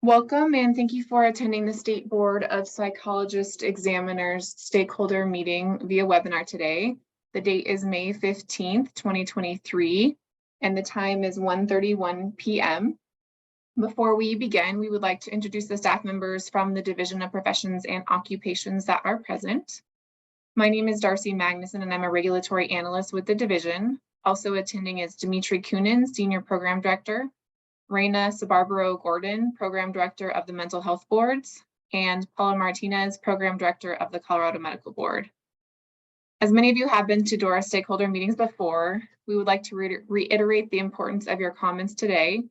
Welcome and thank you for attending the State Board of Psychologist Examiners Stakeholder Meeting via webinar today. The date is May 15th, 2023, and the time is 1:31 p.m. Before we begin, we would like to introduce the staff members from the Division of Professions and Occupations that are present. My name is Darcy Magnuson, and I'm a regulatory analyst with the division. Also attending is Dimitri Kunin, Senior Program Director, Raina Sabarbaro-Gordon, Program Director of the Mental Health Boards, and Paula Martinez, Program Director of the Colorado Medical Board. As many of you have been to DORA stakeholder meetings before, we would like to reiterate the importance of your comments today.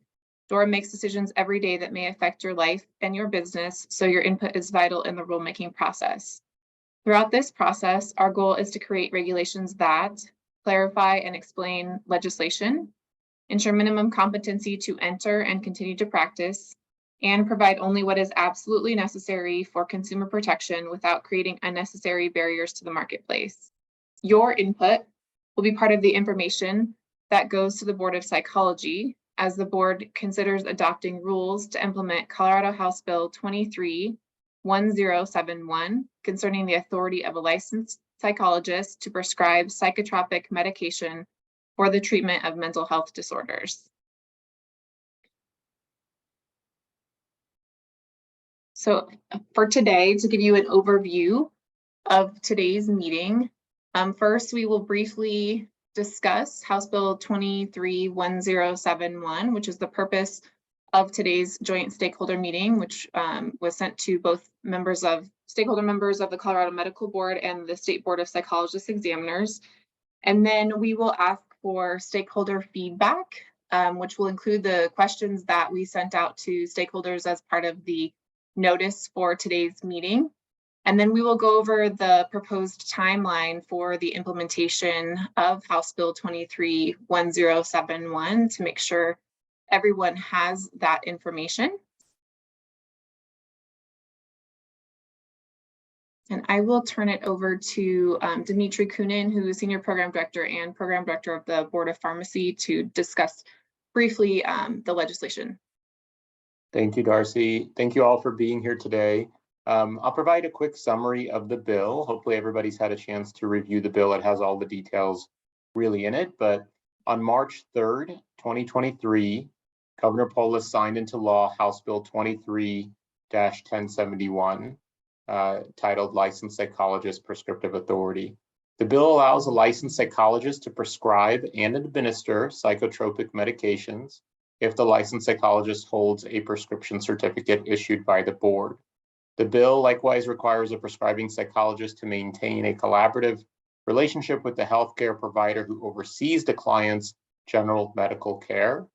DORA makes decisions every day that may affect your life and your business, so your input is vital in the rulemaking process. Throughout this process, our goal is to create regulations that clarify and explain legislation, ensure minimum competency to enter and continue to practice, and provide only what is absolutely necessary for consumer protection without creating unnecessary barriers to the marketplace. Your input will be part of the information that goes to the Board of Psychology as the board considers adopting rules to implement Colorado House Bill 23-1071 concerning the authority of a licensed psychologist to prescribe psychotropic medication for the treatment of mental health disorders. So for today, to give you an overview of today's meeting, first we will briefly discuss House Bill 23-1071, which is the purpose of today's joint stakeholder meeting, which was sent to both stakeholder members of the Colorado Medical Board and the State Board of Psychologist Examiners. And then we will ask for stakeholder feedback, which will include the questions that we sent out to stakeholders as part of the notice for today's meeting. And then we will go over the proposed timeline for the implementation of House Bill 23-1071 to make sure everyone has that information. And I will turn it over to Dimitri Kunin, who is Senior Program Director and Program Director of the Board of Pharmacy, to discuss briefly the legislation. Thank you, Darcy. Thank you all for being here today. I'll provide a quick summary of the bill. Hopefully everybody's had a chance to review the bill. It has all the details really in it, but on March 3rd, 2023, Governor Polis signed into law House Bill 23-1071, titled Licensed Psychologist Prescriptive Authority. The bill allows a licensed psychologist to prescribe and administer psychotropic medications if the licensed psychologist holds a prescription certificate issued by the board. The bill likewise requires a prescribing psychologist to maintain a collaborative relationship with the healthcare provider who oversees the client's general medical care.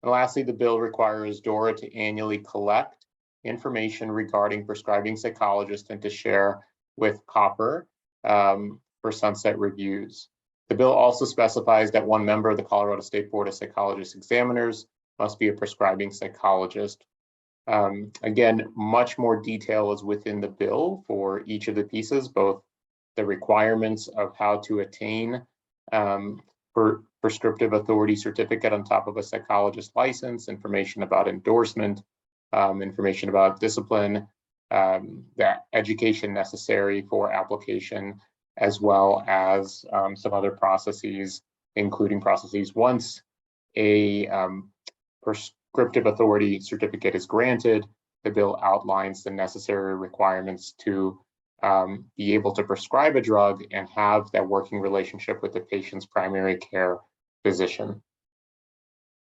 And lastly, the bill requires DORA to annually collect information regarding prescribing psychologists and to share with COPPR for sunset reviews. The bill also specifies that one member of the Colorado State Board of Psychologist Examiners must be a prescribing psychologist. Again, much more detail is within the bill for each of the pieces, both the requirements of how to attain prescriptive authority certificate on top of a psychologist license, information about endorsement, information about discipline, the education necessary for application, as well as some other processes, including processes once a prescriptive authority certificate is granted. The bill outlines the necessary requirements to be able to prescribe a drug and have that working relationship with the patient's primary care physician.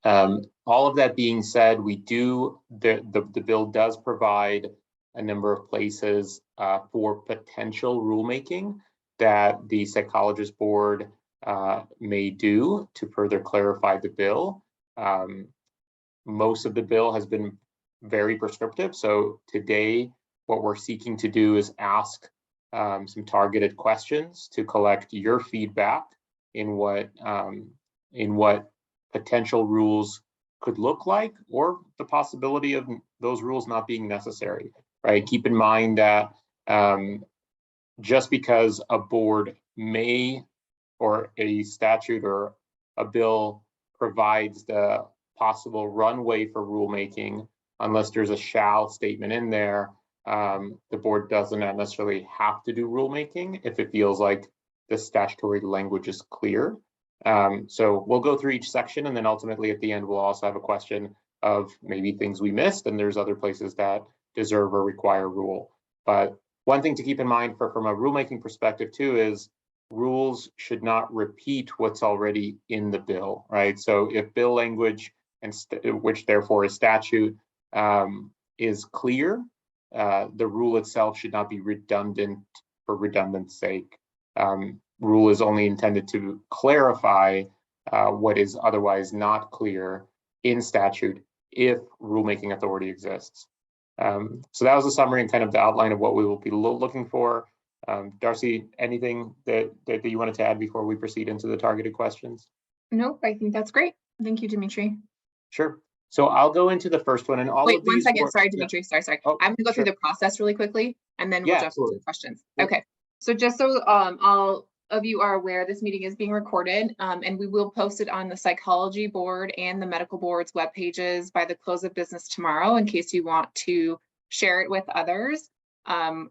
All of that being said, the bill does provide a number of places for potential rulemaking that the psychologist board may do to further clarify the bill. Most of the bill has been very prescriptive. So today, what we're seeking to do is ask some targeted questions to collect your feedback in what potential rules could look like, or the possibility of those rules not being necessary, right? Keep in mind that just because a board may, or a statute or a bill provides the possible runway for rulemaking unless there's a shall statement in there, the board doesn't necessarily have to do rulemaking if it feels like the statutory language is clear. So we'll go through each section, and then ultimately at the end, we'll also have a question of maybe things we missed, and there's other places that deserve or require rule. But one thing to keep in mind from a rulemaking perspective too is rules should not repeat what's already in the bill, right? So if bill language, and which therefore is statute, is clear, the rule itself should not be redundant for redundance sake. Rule is only intended to clarify what is otherwise not clear in statute if rulemaking authority exists. So that was a summary and kind of the outline of what we will be looking for. Darcy, anything that you wanted to add before we proceed into the targeted questions? Nope, I think that's great. Thank you, Dimitri. Sure. So I'll go into the first one, and all Wait, of these. 1 second. Sorry, Dimitri. Yeah. Sorry. Oh, I'm gonna go sure. through the process really quickly, and then we'll jump into the questions. Yeah. Okay. So just so all of you are aware, this meeting is being recorded, and we will post it on the psychology board and the medical board's web pages by the close of business tomorrow, in case you want to share it with others,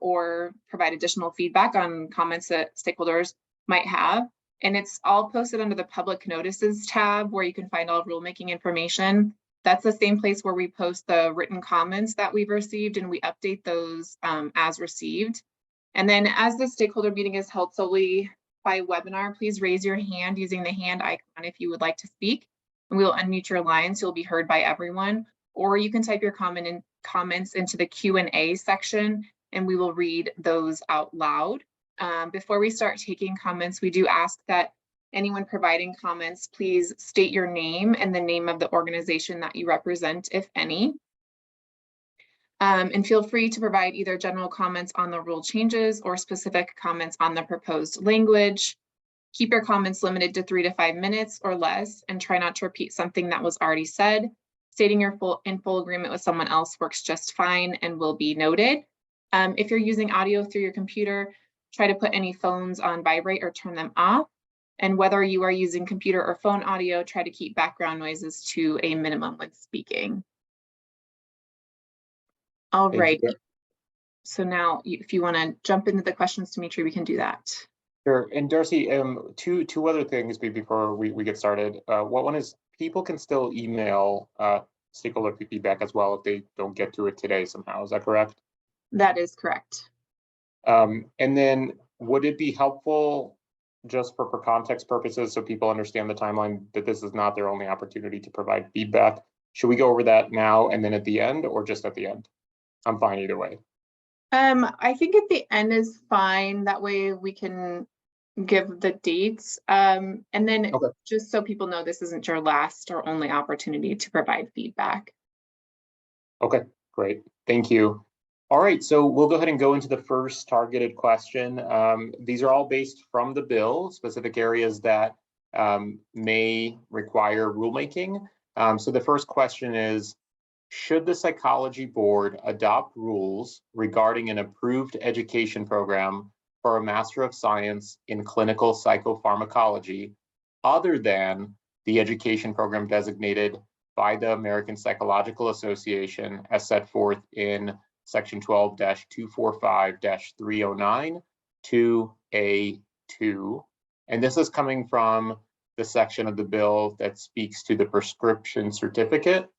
or provide additional feedback on comments that stakeholders might have. And it's all posted under the public notices tab, where you can find all rulemaking information. That's the same place where we post the written comments that we've received, and we update those as received. And then as the stakeholder meeting is held solely by webinar, please raise your hand using the hand icon if you would like to speak, and we will unmute your line so you'll be heard by everyone. Or you can type your comments into the Q&A section, and we will read those out loud. Before we start taking comments, we do ask that anyone providing comments, please state your name and the name of the organization that you represent, if any. And feel free to provide either general comments on the rule changes or specific comments on the proposed language. Keep your comments limited to 3 to 5 minutes or less, and try not to repeat something that was already said. Stating your in full agreement with someone else works just fine and will be noted. If you're using audio through your computer, try to put any phones on vibrate or turn them off. And whether you are using computer or phone audio, try to keep background noises to a minimum when speaking. All right. So now if you want to jump into the questions, Dimitri, we can do that. Sure. And Darcy, two other things before we get started. One is people can still email stakeholder feedback as well if they don't get to it today somehow. Is that correct? That is correct. And then would it be helpful, just for context purposes, so people understand the timeline, that this is not their only opportunity to provide feedback? Should we go over that now and then at the end, or just at the end? I'm fine either way. I think at the end is fine. That way we can give the dates. And then just so people know, this isn't your last or only opportunity to provide feedback. Okay, great. Thank you. All right, so we'll go ahead and go into the first targeted question. These are all based from the bill, specific areas that may require rulemaking. So the first question is, should the psychology board adopt rules regarding an approved education program for a Master of Science in Clinical Psychopharmacology other than the education program designated by the American Psychological Association as set forth in Section 12-245-309 2A2. And this is coming from the section of the bill that speaks to the prescription certificate,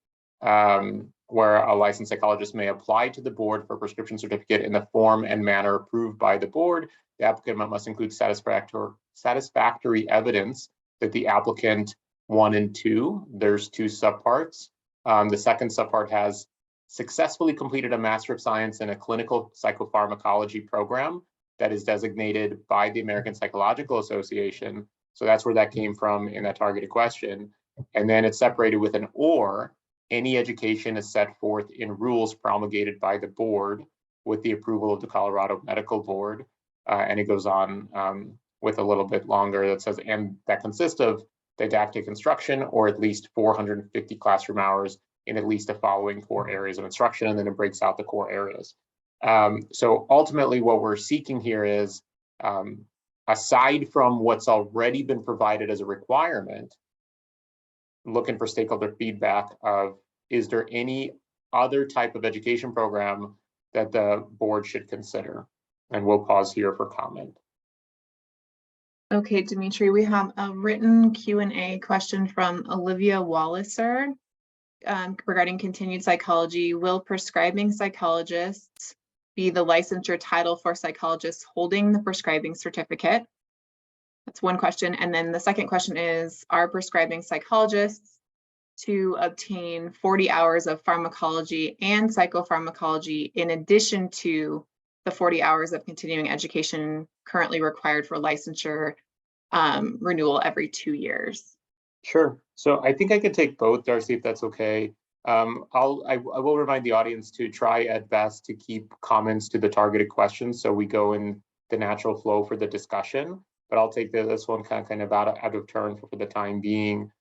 where a licensed psychologist may apply to the board for a prescription certificate in the form and manner approved by the board. The applicant must include satisfactory evidence that the applicant 1 and 2, there's 2 subparts. The second subpart has successfully completed a Master of Science in a Clinical Psychopharmacology program that is designated by the American Psychological Association. So that's where that came from in that targeted question. And then it's separated with an or. Any education is set forth in rules promulgated by the board with the approval of the Colorado Medical Board. And it goes on with a little bit longer that says, and that consists of didactic instruction or at least 450 classroom hours in at least the following core areas of instruction, and then it breaks out the core areas. So ultimately what we're seeking here is, aside from what's already been provided as a requirement, looking for stakeholder feedback of, is there any other type of education program that the board should consider. And we'll pause here for comment. Okay, Dimitri, we have a written Q&A question from Olivia Walliser regarding continued psychology. Will prescribing psychologists be the licensure title for psychologists holding the prescribing certificate? That's one question. And then the second question is, are prescribing psychologists to obtain 40 hours of pharmacology and psychopharmacology in addition to the 40 hours of continuing education currently required for licensure renewal every 2 years? Sure. So I think I could take both, Darcy, if that's okay. I will remind the audience to try at best to keep comments to the targeted questions so we go in the natural flow for the discussion. But I'll take this one kind of out of turn for the time being,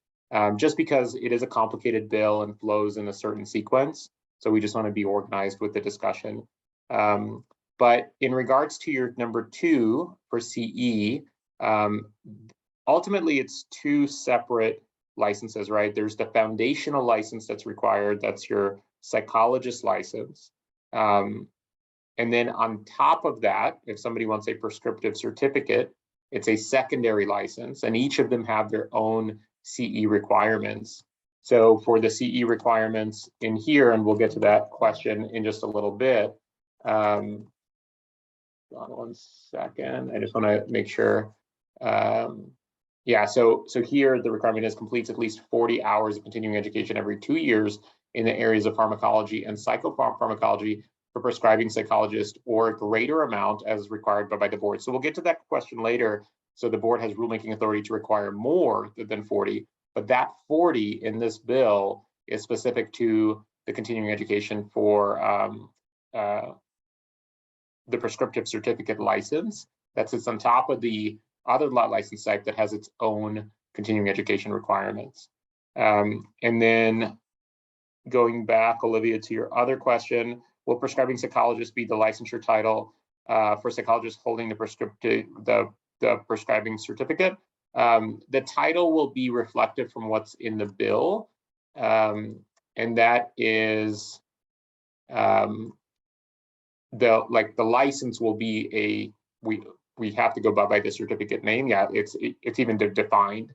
just because it is a complicated bill and flows in a certain sequence. So we just want to be organized with the discussion. But in regards to your number 2 for CE, ultimately it's 2 separate licenses, right? There's the foundational license that's required. That's your psychologist license. And then on top of that, if somebody wants a prescriptive certificate, it's a secondary license, and each of them have their own CE requirements. So for the CE requirements in here, and we'll get to that question in just a little bit. Hold on one second. I just want to make sure. Yeah, so here the requirement is completes at least 40 hours of continuing education every 2 years in the areas of pharmacology and psychopharmacology for prescribing psychologists, or a greater amount as required by the board. So we'll get to that question later. So the board has rulemaking authority to require more than 40, but that 40 in this bill is specific to the continuing education for the prescriptive certificate license that sits on top of the other license type that has its own continuing education requirements. And then going back, Olivia, to your other question, will prescribing psychologists be the licensure title for psychologists holding the prescribing certificate? The title will be reflected from what's in the bill, and that is the license will be we have to go by the certificate name. Yeah, it's even defined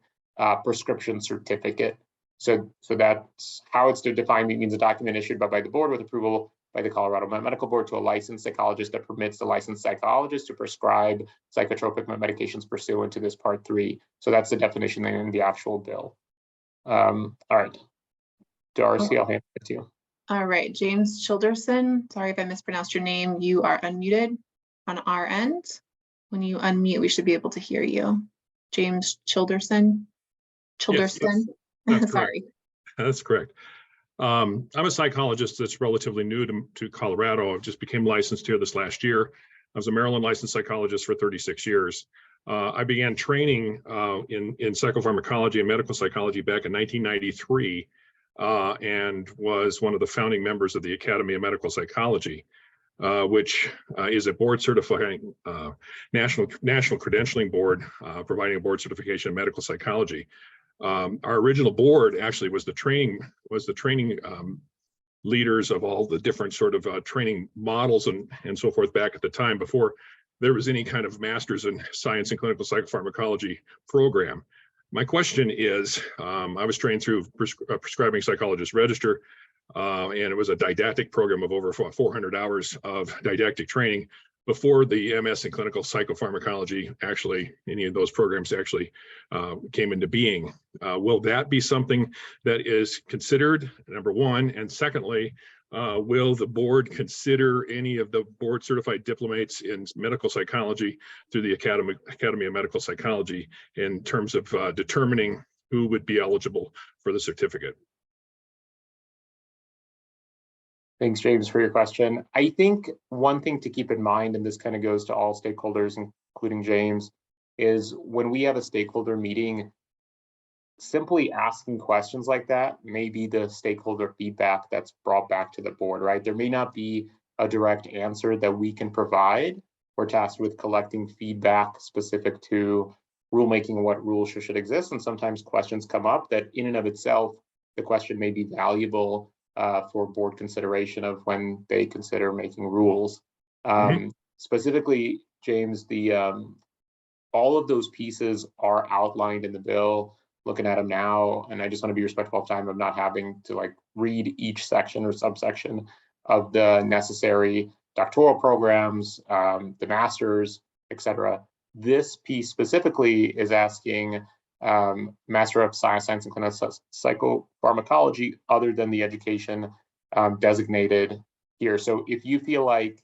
prescription certificate. So that's how it's defined. It means a document issued by the board with approval by the Colorado Medical Board to a licensed psychologist that permits the licensed psychologist to prescribe psychotropic medications pursuant to this Part 3. So that's the definition in the actual bill. All right, Darcy, I'll hand it to you. All right, James Childerson, sorry if I mispronounced your name. You are unmuted on our end. When you unmute, we should be able to hear you. James Childerson. Yes, that's sorry. That's correct. I'm a psychologist that's relatively new to Colorado. I just became licensed here this last year. I was a Maryland licensed psychologist for 36 years. I began training in psychopharmacology and medical psychology back in 1993 and was one of the founding members of the Academy of Medical Psychology, which is a board certifying national credentialing board providing a board certification in medical psychology. Our original board actually was the training leaders of all the different sort of training models and so forth back at the time, before there was any kind of master's in science and clinical psychopharmacology program. My question is, I was trained through Prescribing Psychologist Register, and it was a didactic program of over 400 hours of didactic training before the MS in clinical psychopharmacology, actually, any of those programs actually came into being. Will that be something that is considered, number one? And secondly, will the board consider any of the board certified diplomates in medical psychology through the Academy of Medical Psychology in terms of determining who would be eligible for the certificate? Thanks, James, for your question. I think one thing to keep in mind, and this kind of goes to all stakeholders, including James, is when we have a stakeholder meeting, simply asking questions like that may be the stakeholder feedback that's brought back to the board, right? There may not be a direct answer that we can provide. We're tasked with collecting feedback specific to rulemaking, what rules should exist. And sometimes questions come up that in and of itself, the question may be valuable for board consideration of when they consider making rules. Mhm. Specifically, James, the all of those pieces are outlined in the bill. Looking at them now, and I just want to be respectful of time of not having to like read each section or subsection of the necessary doctoral programs, the masters, etc. This piece specifically is asking Master of Science and Clinical Psychopharmacology other than the education designated here. So if you feel like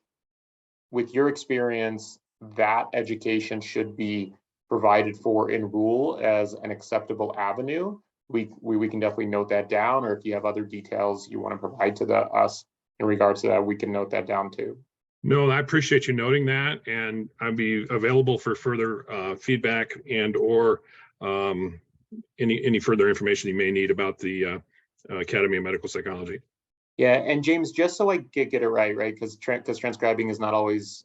with your experience, that education should be provided for in rule as an acceptable avenue, we can definitely note that down, or if you have other details you want to provide to us in regards to that, we can note that down too. No, I appreciate you noting that, and I'll be available for further feedback and or any further information you may need about the Academy of Medical Psychology. Yeah, and James, just so I get it right, because transcribing is not always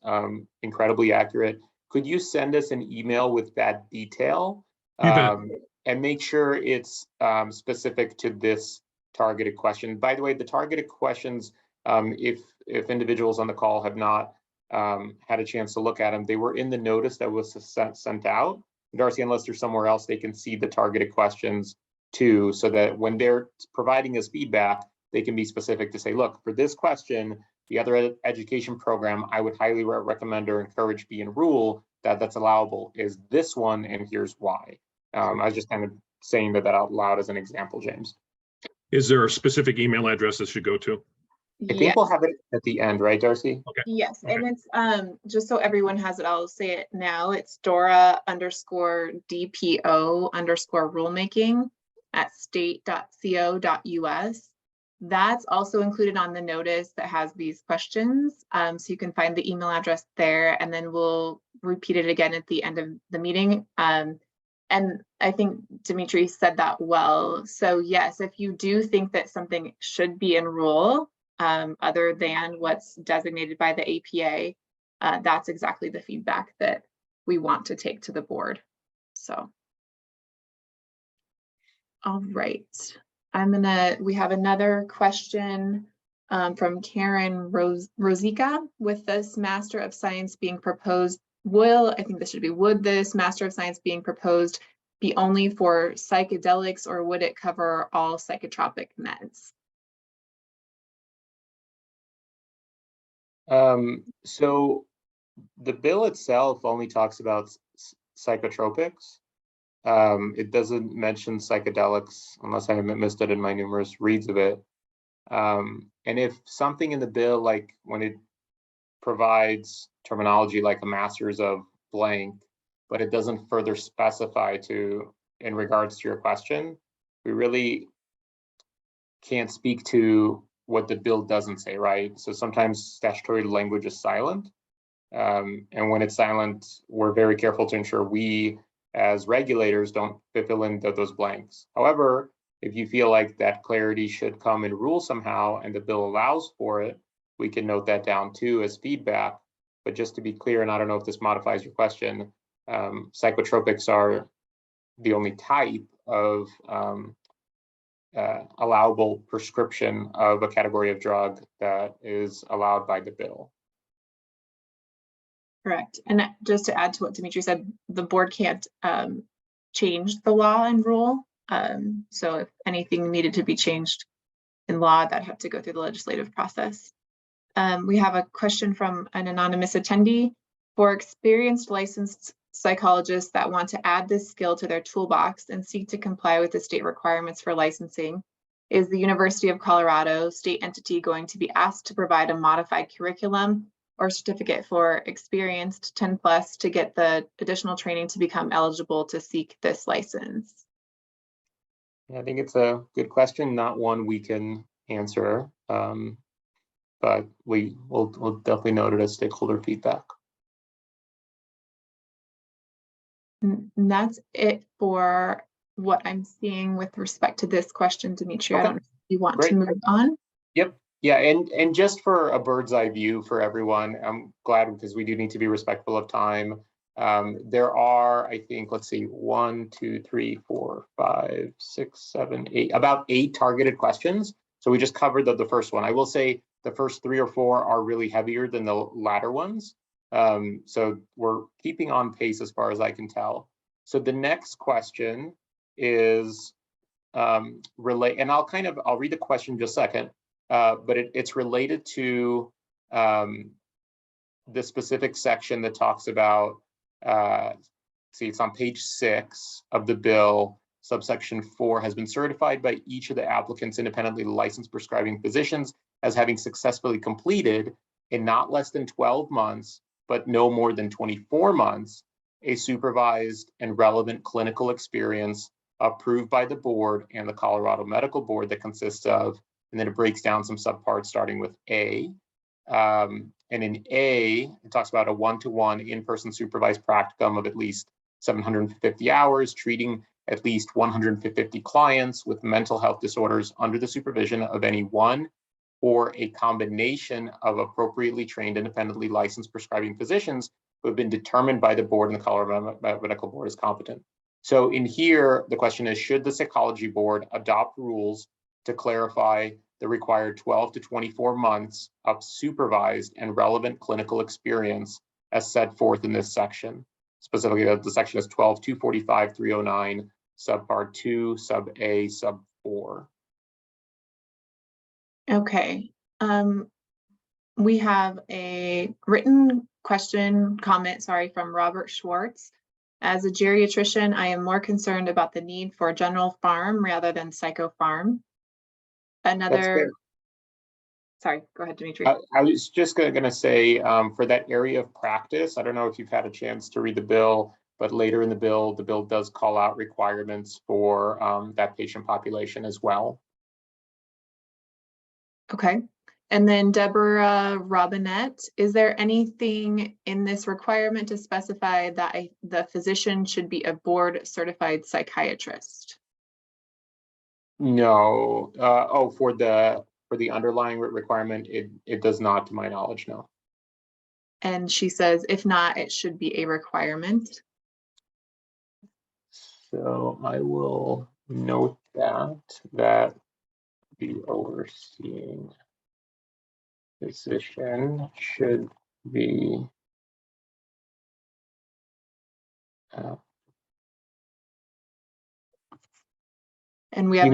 incredibly accurate, could you send us an email with that detail and make sure it's specific to this targeted question? By the way, the targeted questions, if individuals on the call have not had a chance to look at them, they were in the notice that was sent out. Darcy, unless they're somewhere else, they can see the targeted questions too, so that when they're providing us feedback, they can be specific to say, look, for this question, the other education program I would highly recommend or encourage be in rule that's allowable is this one, and here's why. I was just kind of saying that out loud as an example, James. Is there a specific email address this should go to? I think we'll have it at the end, right, Darcy? Okay. Yes, Okay. and it's just so everyone has it, I'll say it now. It's Dora_DPO_rulemaking@state.co.us. That's also included on the notice that has these questions. So you can find the email address there, and then we'll repeat it again at the end of the meeting. And I think Dimitri said that well. So yes, if you do think that something should be in rule, other than what's designated by the APA, that's exactly the feedback that we want to take to the board. So, all right. We have another question from Karen Rosica. With this Master of Science being proposed, would this Master of Science being proposed be only for psychedelics, or would it cover all psychotropic meds? So the bill itself only talks about psychotropics. It doesn't mention psychedelics unless I missed it in my numerous reads of it. And if something in the bill, like when it provides terminology like a master's of blank, but it doesn't further specify in regards to your question, we really can't speak to what the bill doesn't say, right? So sometimes statutory language is silent. And when it's silent, we're very careful to ensure we as regulators don't fill in those blanks. However, if you feel like that clarity should come in rule somehow and the bill allows for it, we can note that down too as feedback. But just to be clear, and I don't know if this modifies your question, psychotropics are the only type of allowable prescription of a category of drug that is allowed by the bill. Correct. And just to add to what Dimitri said, the board can't change the law and rule. So if anything needed to be changed in law, that had to go through the legislative process. We have a question from an anonymous attendee. For experienced licensed psychologists that want to add this skill to their toolbox and seek to comply with the state requirements for licensing, is the University of Colorado state entity going to be asked to provide a modified curriculum or certificate for experienced 10+ to get the additional training to become eligible to seek this license? I think it's a good question, not one we can answer, but we'll definitely note it as stakeholder feedback. And that's it for what I'm seeing with respect to this question, Dimitri. Okay. I don't know if you want Great. to move on. Yep. Yeah, and just for a bird's eye view for everyone, I'm glad because we do need to be respectful of time. There are, I think, let's see, 1, 2, 3, 4, 5, 6, 7, 8, about 8 targeted questions. So So we just covered the first one. I will say the first 3 or 4 are really heavier than the latter ones. So we're keeping on pace as far as I can tell. So the next question is and I'll read the question in just a second, but it's related to the specific section that talks about, it's on page 6 of the bill. Subsection 4 has been certified by each of the applicants independently licensed prescribing physicians as having successfully completed in not less than 12 months, but no more than 24 months, a supervised and relevant clinical experience approved by the board and the Colorado Medical Board that consists of, and then it breaks down some subparts starting with A. And in A, it talks about a 1-to-1 in-person supervised practicum of at least 750 hours, treating at least 150 clients with mental health disorders under the supervision of any one or a combination of appropriately trained, independently licensed prescribing physicians who have been determined by the board and the Colorado Medical Board as competent. So in here, the question is, should the psychology board adopt rules to clarify the required 12 to 24 months of supervised and relevant clinical experience as set forth in this section? Specifically, the section is 12-245-309, subpart 2, sub A, sub 4. Okay. We have a written comment, from Robert Schwartz. As a geriatrician, I am more concerned about the need for general pharm rather than psychopharm. Sorry, go ahead, Dimitri. I was just going to say, for that area of practice, I don't know if you've had a chance to read the bill, but later in the bill does call out requirements for that patient population as well. Okay. And then Deborah Robinette, is there anything in this requirement to specify that the physician should be a board certified psychiatrist? No. For the underlying requirement, it does not, to my knowledge, no. And she says, if not, it should be a requirement. So I will note that the overseeing physician should be and we have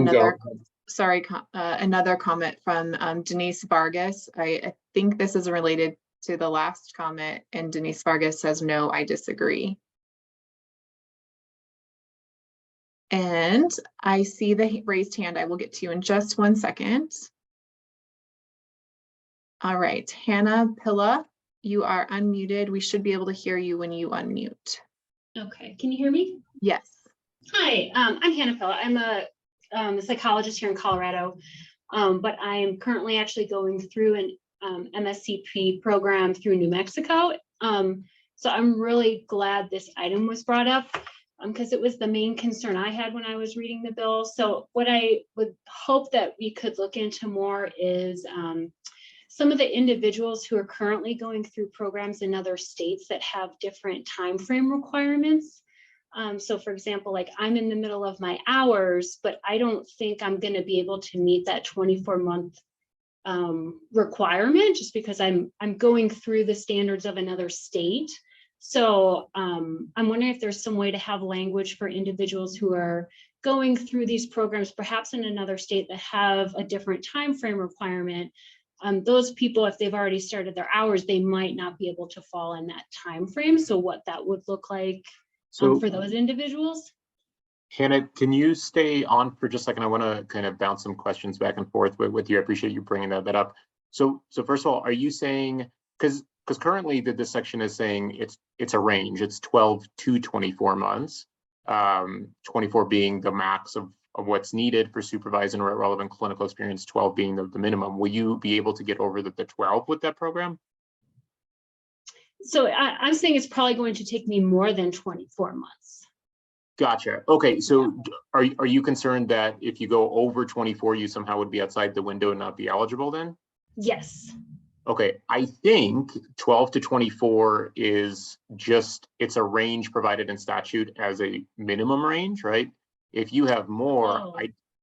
another comment from Denise Vargas. I think this is related to the last comment, and Denise Vargas says, no, I disagree. And I see the raised hand. I will get to you in just 1 second. All right, Hannah Pilla, you are unmuted. We should be able to hear you when you unmute. Okay, can you hear me? Yes. Hi, I'm Hannah Pilla. I'm a psychologist here in Colorado, but I am currently actually going through an MSCP program through New Mexico. So I'm really glad this item was brought up because it was the main concern I had when I was reading the bill. So what I would hope that we could look into more is some of the individuals who are currently going through programs in other states that have different time frame requirements. So for example, like I'm in the middle of my hours, but I don't think I'm going to be able to meet that 24-month requirement just because I'm going through the standards of another state. So I'm wondering if there's some way to have language for individuals who are going through these programs, perhaps in another state that have a different time frame requirement. Those people, if they've already started their hours, they might not be able to fall in that time frame. So what that would look like for those individuals. Hannah, can you stay on for just a second? I want to kind of bounce some questions back and forth with you. I appreciate you bringing that up. So first of all, are you saying, because currently this section is saying it's a range, it's 12 to 24 months, 24 being the max of what's needed for supervised and relevant clinical experience, 12 being the minimum. Will you be able to get over the 12 with that program? So I'm saying it's probably going to take me more than 24 months. Gotcha. Okay, so are you concerned that if you go over 24, you somehow would be outside the window and not be eligible then? Yes. Okay, I think 12 to 24 is just, it's a range provided in statute as a minimum range, right? If you have more,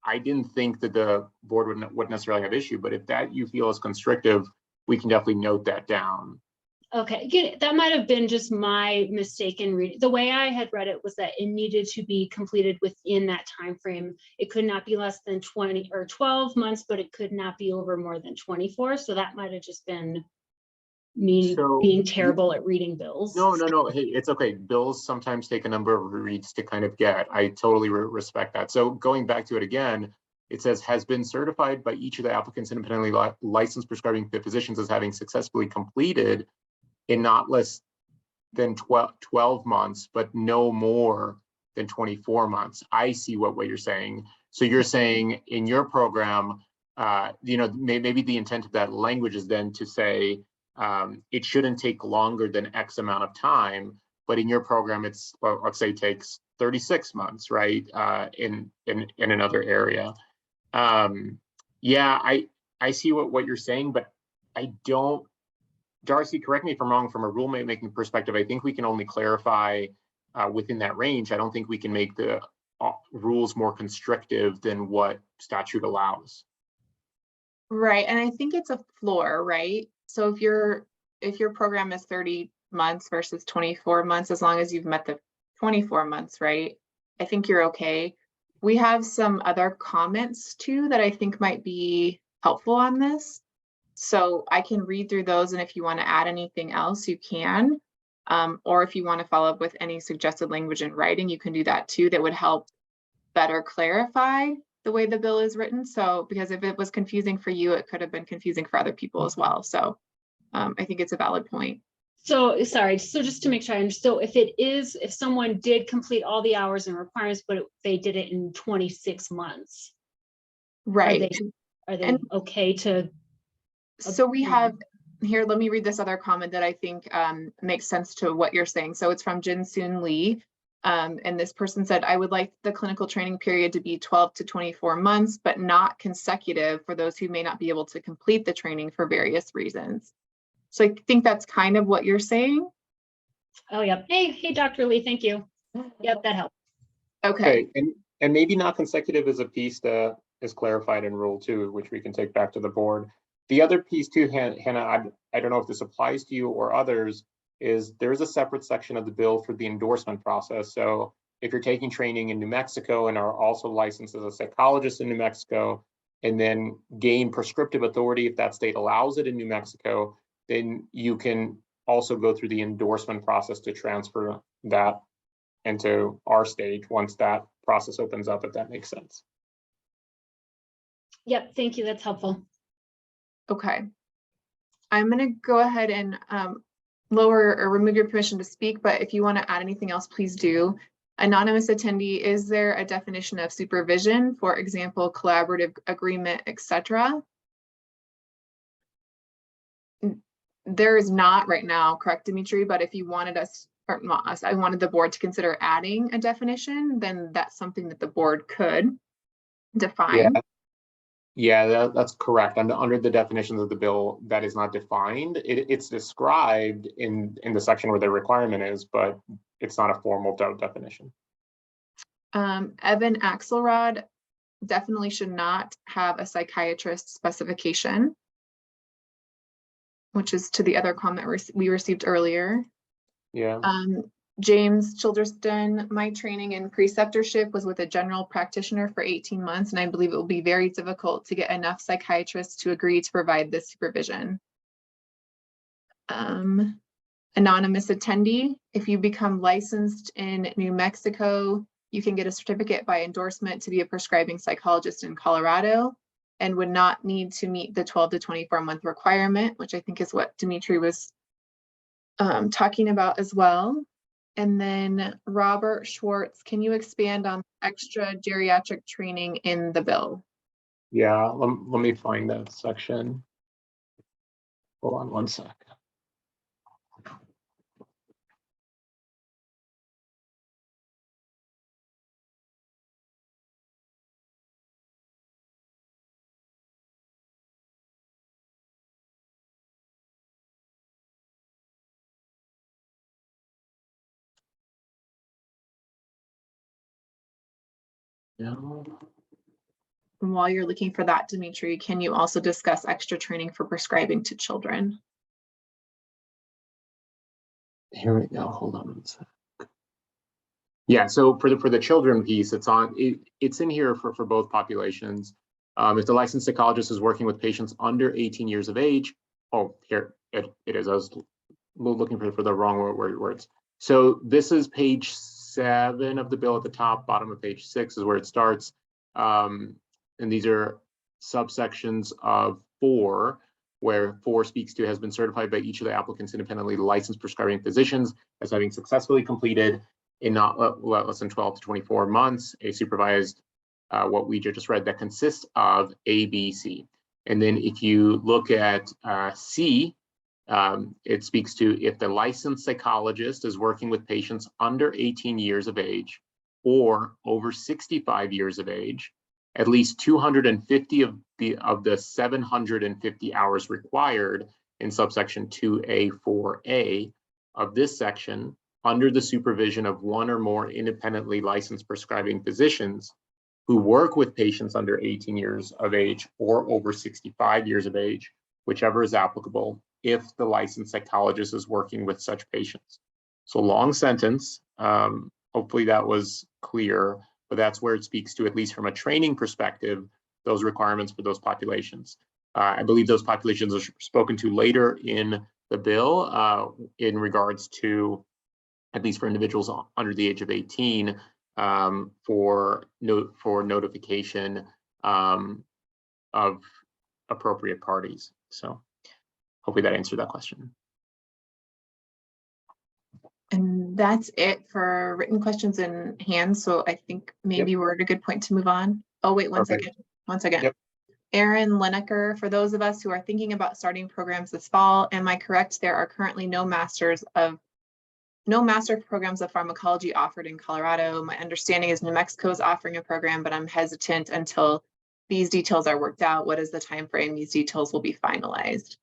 I didn't think that the board would necessarily have issue, but if that you feel is constrictive, we can definitely note that down. Okay, again, that might have been just my mistake in reading. The way I had read it was that it needed to be completed within that time frame. It could not be less than 20 or 12 months, but it could not be over more than 24. So that might have just been me being terrible at reading bills. No. Hey, it's okay. Bills sometimes take a number of reads to kind of get. I totally respect that. So going back to it again, it says has been certified by each of the applicants independently licensed prescribing physicians as having successfully completed in not less than 12 months, but no more than 24 months. I see what you're saying. So you're saying in your program, maybe the intent of that language is then to say it shouldn't take longer than X amount of time, but in your program, it's, well, let's say takes 36 months, right? In another area. Yeah, I see what you're saying, but I don't, Darcy, correct me if I'm wrong, from a rulemaking perspective, I think we can only clarify within that range. I don't think we can make the rules more constrictive than what statute allows. Right, and I think it's a floor, right? So if your program is 30 months versus 24 months, as long as you've met the 24 months, right? I think you're okay. We have some other comments too that I think might be helpful on this. So I can read through those, and if you want to add anything else, you can. Or if you want to follow up with any suggested language in writing, you can do that too. That would help better clarify the way the bill is written. So, because if it was confusing for you, it could have been confusing for other people as well. So I think it's a valid point. So sorry, so just to make sure I understood, if someone did complete all the hours and requirements, but they did it in 26 months, Right. Are they okay to? So we have here, let me read this other comment that I think makes sense to what you're saying. So it's from Jin Soon Lee. And this person said, I would like the clinical training period to be 12 to 24 months, but not consecutive for those who may not be able to complete the training for various reasons. So I think that's kind of what you're saying. Oh, yep. Hey, Dr. Lee, thank you. Yep, that helps. Okay. And maybe not consecutive is a piece that is clarified in Rule 2, which we can take back to the board. The other piece too, Hannah, I don't know if this applies to you or others, is there's a separate section of the bill for the endorsement process. So if you're taking training in New Mexico and are also licensed as a psychologist in New Mexico, and then gain prescriptive authority if that state allows it in New Mexico, then you can also go through the endorsement process to transfer that into our state once that process opens up, if that makes sense. Yep, thank you. That's helpful. Okay. I'm going to go ahead and lower or remove your permission to speak, but if you want to add anything else, please do. Anonymous attendee, is there a definition of supervision, for example, collaborative agreement, etc.? There is not right now, correct, Dimitri? But if you wanted us, or not us, I wanted the board to consider adding a definition, then that's something that the board could define. Yeah, that's correct. Under the definitions of the bill, that is not defined. It's described in the section where the requirement is, but it's not a formal definition. Evan Axelrod definitely should not have a psychiatrist specification, which is to the other comment we received earlier. Yeah. James Childerston, my training in preceptorship was with a general practitioner for 18 months, and I believe it will be very difficult to get enough psychiatrists to agree to provide this supervision. Anonymous attendee, if you become licensed in New Mexico, you can get a certificate by endorsement to be a prescribing psychologist in Colorado and would not need to meet the 12 to 24 month requirement, which I think is what Dimitri was talking about as well. And then Robert Schwartz, can you expand on extra geriatric training in the bill? Yeah, let me find that section. Hold on one sec. No. And while you're looking for that, Dimitri, can you also discuss extra training for prescribing to children? Here we go. Hold on one sec. Yeah, so for the children piece, it's in here for both populations. If the licensed psychologist is working with patients under 18 years of age, oh, here it is. I was looking for the wrong words. So this is page 7 of the bill at the top, bottom of page 6 is where it starts. And these are subsections of 4, where 4 speaks to has been certified by each of the applicants independently licensed prescribing physicians as having successfully completed in not less than 12 to 24 months, a supervised, what we just read, that consists of A, B, C. And then if you look at C, it speaks to if the licensed psychologist is working with patients under 18 years of age or over 65 years of age, at least 250 of the 750 hours required in subsection 2A4A of this section under the supervision of one or more independently licensed prescribing physicians who work with patients under 18 years of age or over 65 years of age, whichever is applicable, if the licensed psychologist is working with such patients. So long sentence, hopefully that was clear, but that's where it speaks to, at least from a training perspective, those requirements for those populations. I believe those populations are spoken to later in the bill in regards to, at least for individuals under the age of 18, for notification of appropriate parties. So hopefully that answered that question. And that's it for written questions in hand. So I think maybe we're at a good point to move on. Oh, wait, one second. Yep. Aaron Lineker, for those of us who are thinking about starting programs this fall, am I correct? There are currently no master programs of pharmacology offered in Colorado. My understanding is New Mexico is offering a program, but I'm hesitant until these details are worked out. What is the time frame these details will be finalized?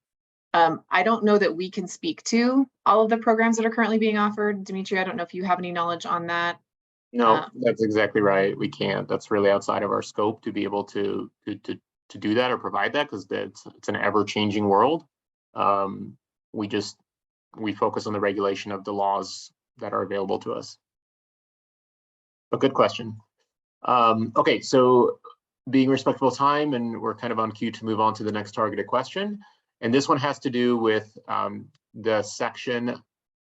I don't know that we can speak to all of the programs that are currently being offered. Dimitri, I don't know if you have any knowledge on that. No, that's exactly right. We can't. That's really outside of our scope to be able to do that or provide that, because it's an ever-changing world. We focus on the regulation of the laws that are available to us. But good question. Okay, so being respectful of time, and we're kind of on cue to move on to the next targeted question. And this one has to do with the section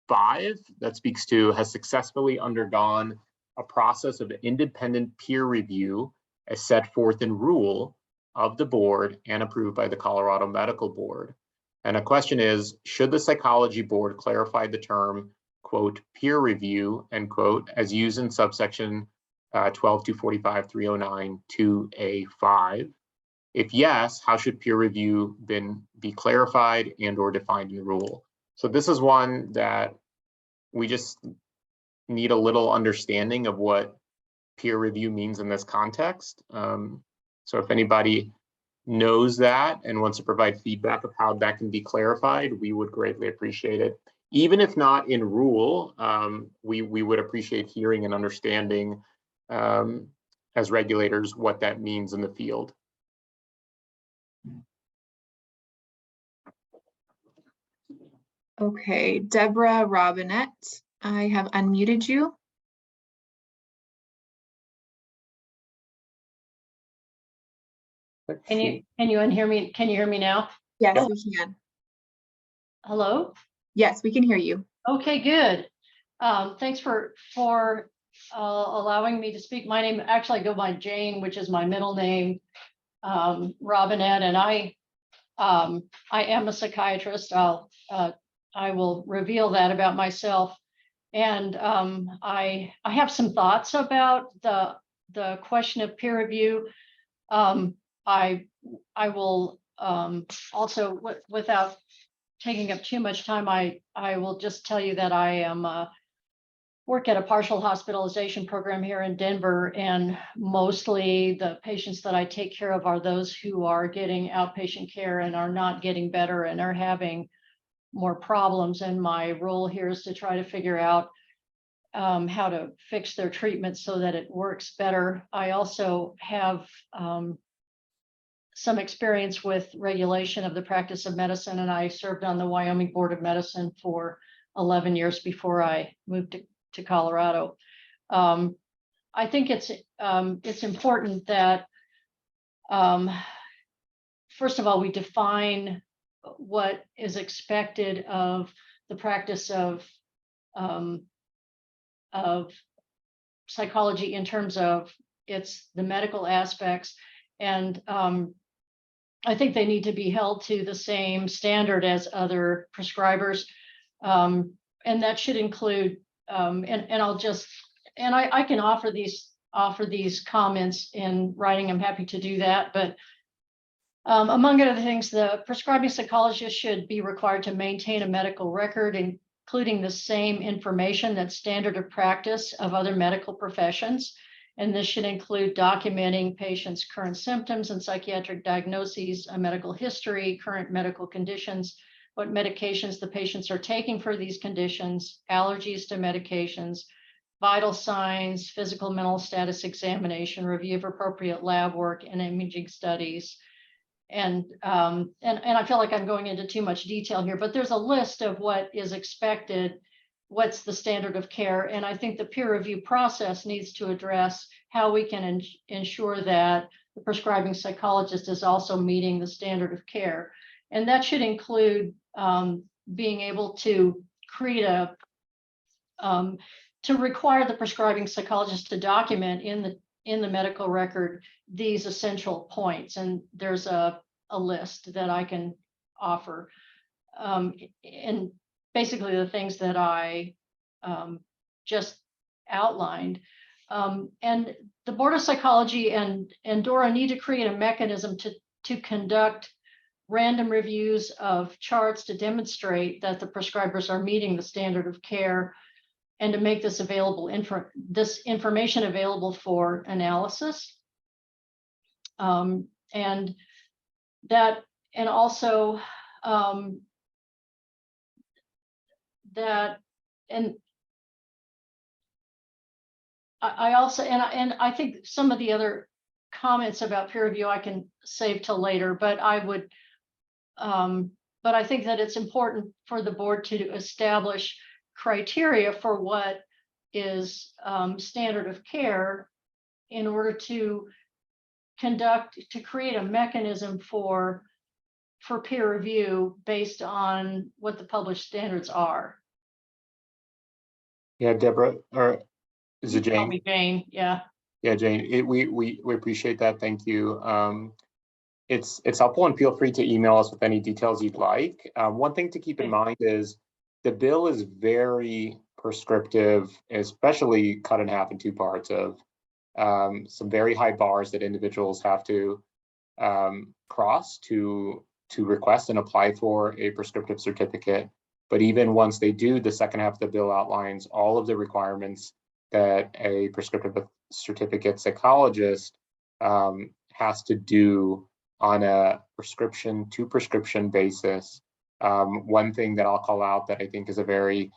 5 that speaks to has successfully undergone a process of independent peer review as set forth in rule of the board and approved by the Colorado Medical Board. And a question is, should the psychology board clarify the term, quote, peer review, end quote, as used in subsection 12-245-309 2A5? If yes, how should peer review be clarified and or defined in the rule? So this is one that we just need a little understanding of what peer review means in this context. So if anybody knows that and wants to provide feedback of how that can be clarified, we would greatly appreciate it. Even if not in rule, we would appreciate hearing and understanding as regulators what that means in the field. Okay, Deborah Robinette, I have unmuted you. Can you unhear me? Can you hear me now? Yes, Yep. we can. Hello? Yes, we can hear you. Okay, good. Thanks for allowing me to speak. My name, actually I go by Jane, which is my middle name, Robinette, and I am a psychiatrist. I will reveal that about myself. And I have some thoughts about the question of peer review. I will also, without taking up too much time, I will just tell you that I am work at a partial hospitalization program here in Denver, and mostly the patients that I take care of are those who are getting outpatient care and are not getting better and are having more problems. And my role here is to try to figure out how to fix their treatment so that it works better. I also have some experience with regulation of the practice of medicine, and I served on the Wyoming Board of Medicine for 11 years before I moved to Colorado. I think it's important that, first of all, we define what is expected of the practice of psychology in terms of the medical aspects. And I think they need to be held to the same standard as other prescribers. And that should include, I can offer these comments in writing. I'm happy to do that. But among other things, the prescribing psychologist should be required to maintain a medical record, including the same information that's standard of practice of other medical professions. And this should include documenting patients' current symptoms and psychiatric diagnoses, a medical history, current medical conditions, what medications the patients are taking for these conditions, allergies to medications, vital signs, physical mental status examination, review of appropriate lab work and imaging studies. And I feel like I'm going into too much detail here, but there's a list of what is expected, what's the standard of care. And I think the peer review process needs to address how we can ensure that the prescribing psychologist is also meeting the standard of care. And that should include being able to create to require the prescribing psychologist to document in the medical record these essential points. And there's a list that I can offer. And basically the things that I just outlined. And the Board of Psychology and DORA need to create a mechanism to conduct random reviews of charts to demonstrate that the prescribers are meeting the standard of care, and to make this available, this information available for analysis. And also I think some of the other comments about peer review I can save till later, but I think that it's important for the board to establish criteria for what is standard of care in order to create a mechanism for peer review based on what the published standards are. Yeah, Deborah, or is it Call Jane? me Jane, yeah. Yeah, Jane, we appreciate that. Thank you. It's helpful, and feel free to email us with any details you'd like. One thing to keep in mind is the bill is very prescriptive, especially cut in half in two parts of some very high bars that individuals have to cross to request and apply for a prescriptive certificate. But even once they do, the second half of the bill outlines all of the requirements that a prescriptive certificate psychologist has to do on a prescription to prescription basis. One thing that I'll call out that I think is a very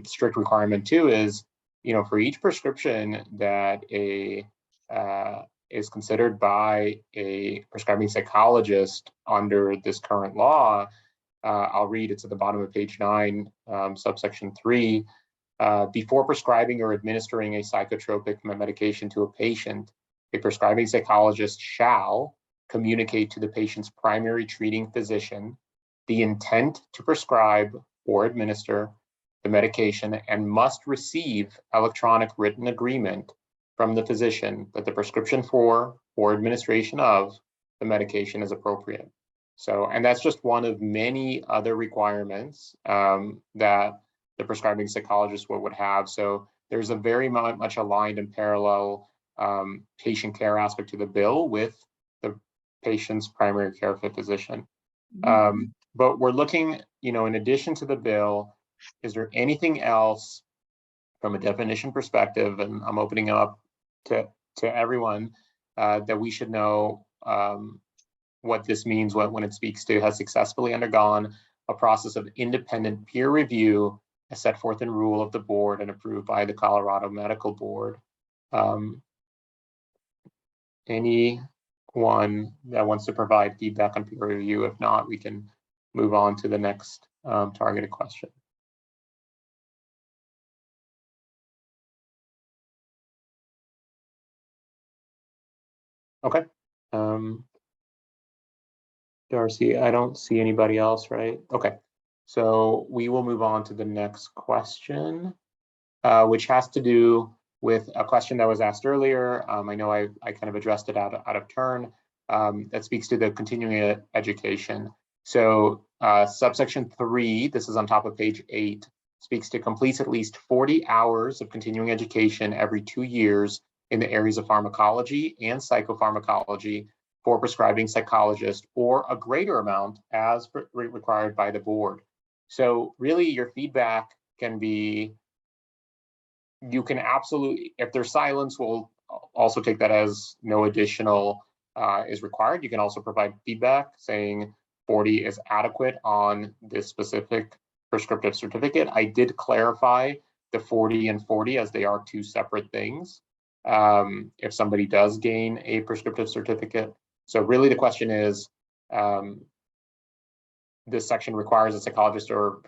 strict requirement too is, for each prescription that is considered by a prescribing psychologist under this current law, I'll read, it's at the bottom of page 9, subsection 3. Before prescribing or administering a psychotropic medication to a patient, a prescribing psychologist shall communicate to the patient's primary treating physician the intent to prescribe or administer the medication, and must receive electronic written agreement from the physician that the prescription for or administration of the medication is appropriate. So, and that's just one of many other requirements that the prescribing psychologist would have. So there's a very much aligned and parallel patient care aspect to the bill with the patient's primary care physician. But we're looking, in addition to the bill, is there anything else from a definition perspective, and I'm opening up to everyone, that we should know what this means when it speaks to has successfully undergone a process of independent peer review as set forth in rule of the board and approved by the Colorado Medical Board. Any one that wants to provide feedback on peer review. If not, we can move on to the next targeted question. Okay. Darcy, I don't see anybody else, right? Okay. So we will move on to the next question, which has to do with a question that was asked earlier. I know I kind of addressed it out of turn. That speaks to the continuing education. So subsection 3, this is on top of page 8, speaks to completes at least 40 hours of continuing education every 2 years in the areas of pharmacology and psychopharmacology for prescribing psychologist, or a greater amount as required by the board. So really your feedback can be, you can absolutely, if there's silence, we'll also take that as no additional is required. You can also provide feedback saying 40 is adequate on this specific prescriptive certificate. I did clarify the 40 and 40 as they are two separate things. If somebody does gain a prescriptive certificate. So really the question is, this section requires a psychologist or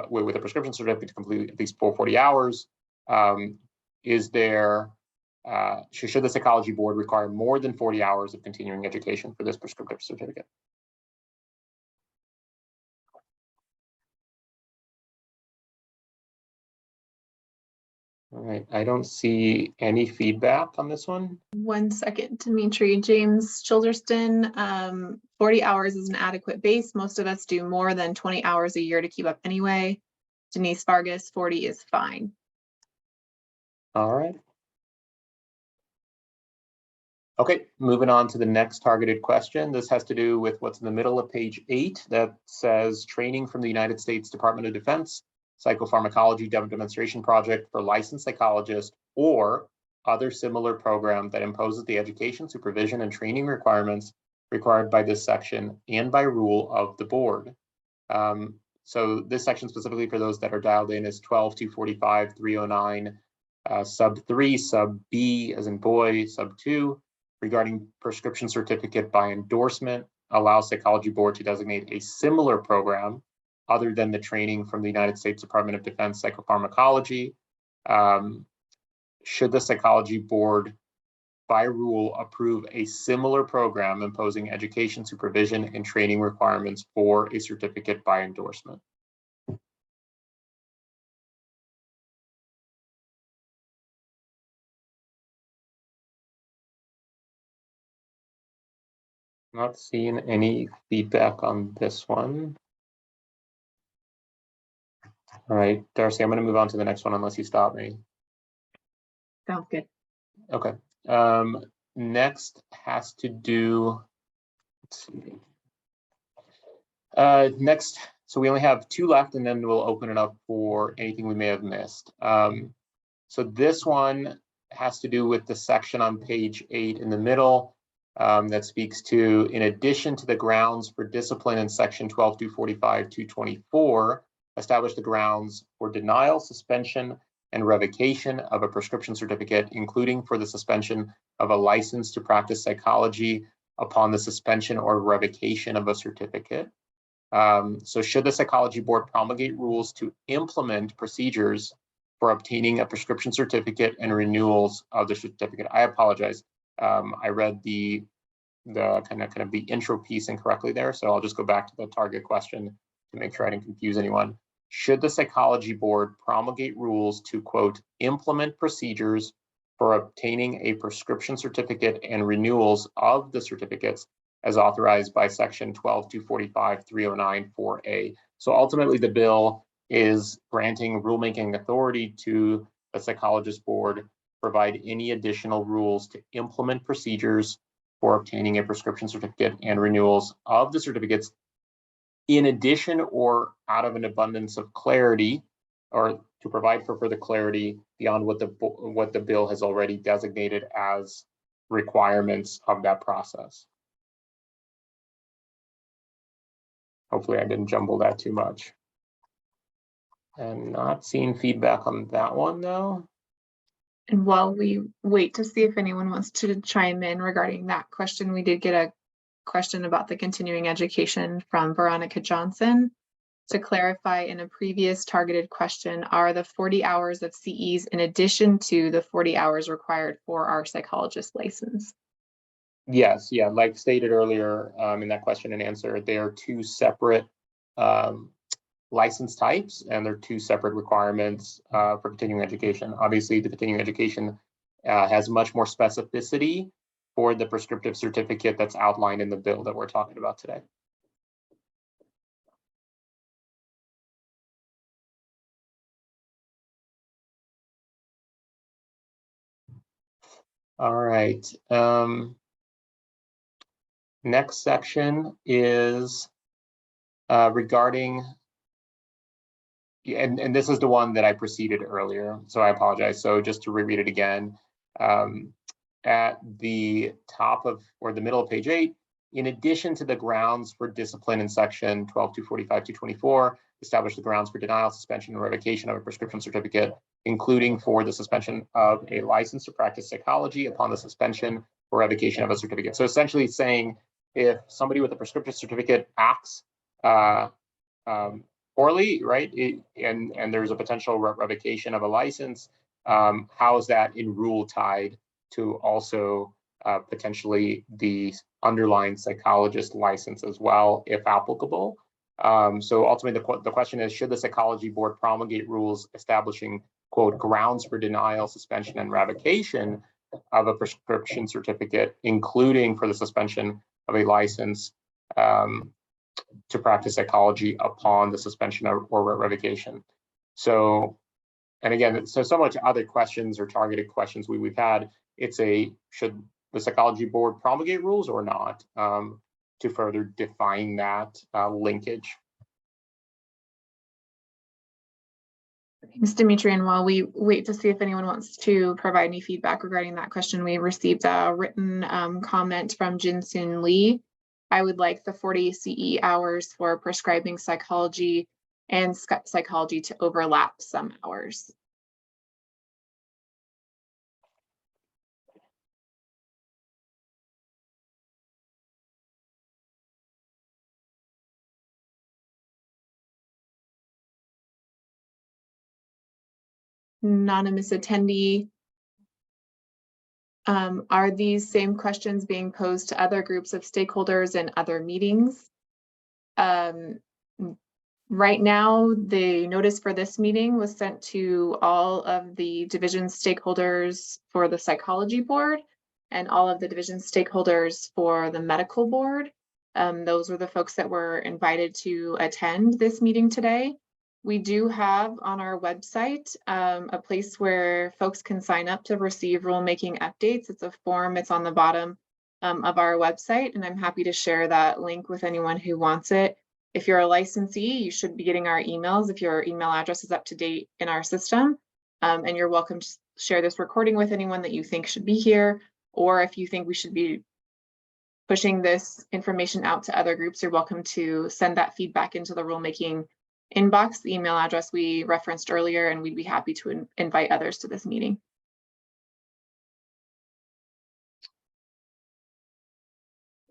with a prescription certificate to complete at least 40 hours. Is there, should the psychology board require more than 40 hours of continuing education for this prescriptive certificate? All right, I don't see any feedback on this one. 1 second, Dimitri. James Childerston, 40 hours is an adequate base. Most of us do more than 20 hours a year to keep up anyway. Denise Vargas, 40 is fine. All right. Okay, moving on to the next targeted question. This has to do with what's in the middle of page 8 that says training from the United States Department of Defense, psychopharmacology demonstration project for licensed psychologists or other similar program that imposes the education, supervision, and training requirements required by this section and by rule of the board. So this section specifically for those that are dialed in is 12-245-309 sub 3, sub B as in boy, sub 2, regarding prescription certificate by endorsement, allows psychology board to designate a similar program other than the training from the United States Department of Defense psychopharmacology. Should the psychology board by rule approve a similar program imposing education, supervision, and training requirements for a certificate by endorsement? Not seeing any feedback on this one. All right, Darcy, I'm going to move on to the next one unless you stop me. Sounds good. Okay. Next has to do, let's see. Next, so we only have 2 left and then we'll open it up for anything we may have missed. So this one has to do with the section on page 8 in the middle that speaks to, in addition to the grounds for discipline in section 12-245-224, establish the grounds for denial, suspension, and revocation of a prescription certificate, including for the suspension of a license to practice psychology upon the suspension or revocation of a certificate. So should the psychology board promulgate rules to implement procedures for obtaining a prescription certificate and renewals of the certificate? I apologize. I read the kind of the intro piece incorrectly there. So I'll just go back to the target question to make sure I didn't confuse anyone. Should the psychology board promulgate rules to, quote, implement procedures for obtaining a prescription certificate and renewals of the certificates as authorized by section 12-245-309-4A? So ultimately the bill is granting rulemaking authority to the psychologist board, provide any additional rules to implement procedures for obtaining a prescription certificate and renewals of the certificates, in addition or out of an abundance of clarity, or to provide for further clarity beyond what the bill has already designated as requirements of that process. Hopefully I didn't jumble that too much. And not seeing feedback on that one though. And while we wait to see if anyone wants to chime in regarding that question, we did get a question about the continuing education from Veronica Johnson. To clarify, in a previous targeted question, are the 40 hours of CEs in addition to the 40 hours required for our psychologist license? Yes, yeah, like stated earlier in that question and answer, they are two separate license types, and they're two separate requirements for continuing education. Obviously, the continuing education has much more specificity for the prescriptive certificate that's outlined in the bill that we're talking about today. All right. Next section is regarding, and this is the one that I preceded earlier, so I apologize. So just to reread it again, at the top of, or the middle of page 8, in addition to the grounds for discipline in section 12.245.224, establish the grounds for denial, suspension, and revocation of a prescription certificate, including for the suspension of a license to practice psychology upon the suspension or revocation of a certificate. So essentially saying, if somebody with a prescriptive certificate acts poorly, right, and there's a potential revocation of a license, how is that in rule tied to also potentially the underlying psychologist license as well, if applicable? So ultimately, the question is, should the psychology board promulgate rules establishing, quote, grounds for denial, suspension, and revocation of a prescription certificate, including for the suspension of a license to practice psychology upon the suspension or revocation? So, and again, so much other questions or targeted questions we've had. It's a, should the psychology board promulgate rules or not, to further define that linkage? Thanks, Dimitri. And while we wait to see if anyone wants to provide any feedback regarding that question, we received a written comment from Jin-Soon Lee. I would like the 40 CE hours for prescribing psychology and psychology to overlap some hours. Anonymous attendee, are these same questions being posed to other groups of stakeholders and other meetings? Right now, the notice for this meeting was sent to all of the division stakeholders for the psychology board and all of the division stakeholders for the medical board. Those were the folks that were invited to attend this meeting today. We do have on our website a place where folks can sign up to receive rulemaking updates. It's a form, it's on the bottom of our website, and I'm happy to share that link with anyone who wants it. If you're a licensee, you should be getting our emails if your email address is up to date in our system. And you're welcome to share this recording with anyone that you think should be here, or if you think we should be pushing this information out to other groups, you're welcome to send that feedback into the rulemaking inbox, the email address we referenced earlier, and we'd be happy to invite others to this meeting.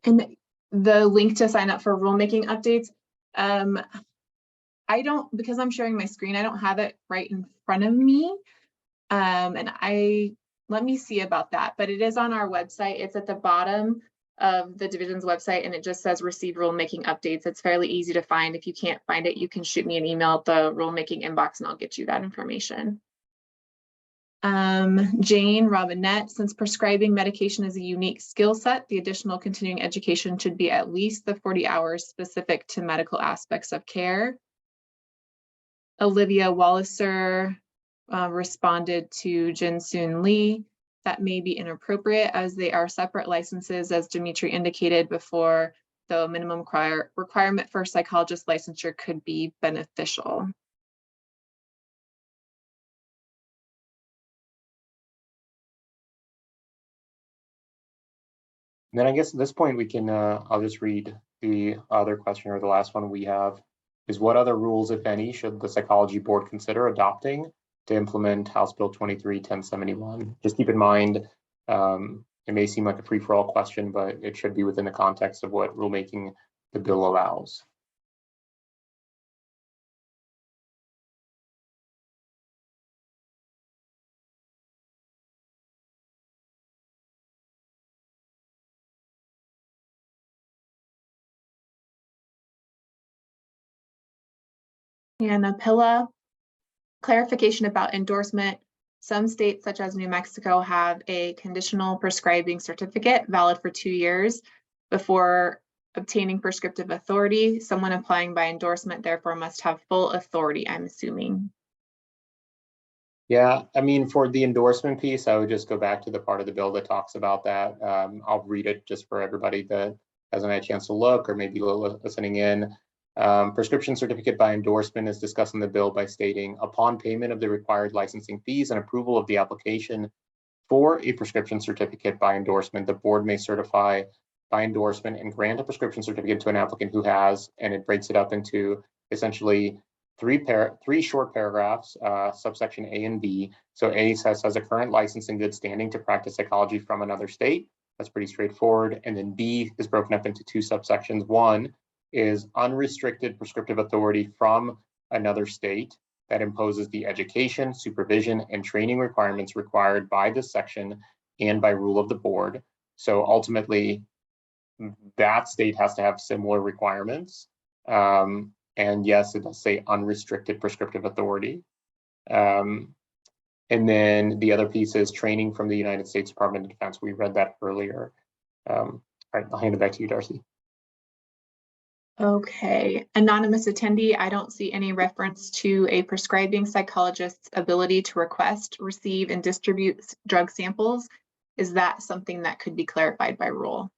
And the link to sign up for rulemaking updates, I don't, because I'm sharing my screen, I don't have it right in front of me. And let me see about that, but it is on our website. It's at the bottom of the division's website, and it just says receive rulemaking updates. It's fairly easy to find. If you can't find it, you can shoot me an email at the rulemaking inbox and I'll get you that information. Jane Robinette, since prescribing medication is a unique skill set, the additional continuing education should be at least the 40 hours specific to medical aspects of care. Olivia Walliser responded to Jin-Soon Lee. That may be inappropriate as they are separate licenses, as Dimitri indicated before. The minimum requirement for psychologist licensure could be beneficial. And then I guess at this point we can, I'll just read the other question, or the last one we have, is what other rules, if any, should the psychology board consider adopting to implement House Bill 23-1071. Just keep in mind, it may seem like a free-for-all question, but it should be within the context of what rulemaking the bill allows. And Apilla, clarification about endorsement. Some states, such as New Mexico, have a conditional prescribing certificate valid for 2 years before obtaining prescriptive authority. Someone applying by endorsement therefore must have full authority, I'm assuming. Yeah, I mean, for the endorsement piece, I would just go back to the part of the bill that talks about that. I'll read it just for everybody that hasn't had a chance to look or maybe listening in. Prescription certificate by endorsement is discussed in the bill by stating, upon payment of the required licensing fees and approval of the application for a prescription certificate by endorsement, the board may certify by endorsement and grant a prescription certificate to an applicant who has, and it breaks it up into essentially three short paragraphs, subsection A and B. So A says has a current license in good standing to practice psychology from another state. That's pretty straightforward. And then B is broken up into 2 subsections. One is unrestricted prescriptive authority from another state that imposes the education, supervision, and training requirements required by this section and by rule of the board. So ultimately, that state has to have similar requirements. And yes, it does say unrestricted prescriptive authority. And then the other piece is training from the United States Department of Defense. We read that earlier. All right, I'll hand it back to you, Darcy. Okay, anonymous attendee, I don't see any reference to a prescribing psychologist's ability to request, receive, and distribute drug samples. Is that something that could be clarified by rule?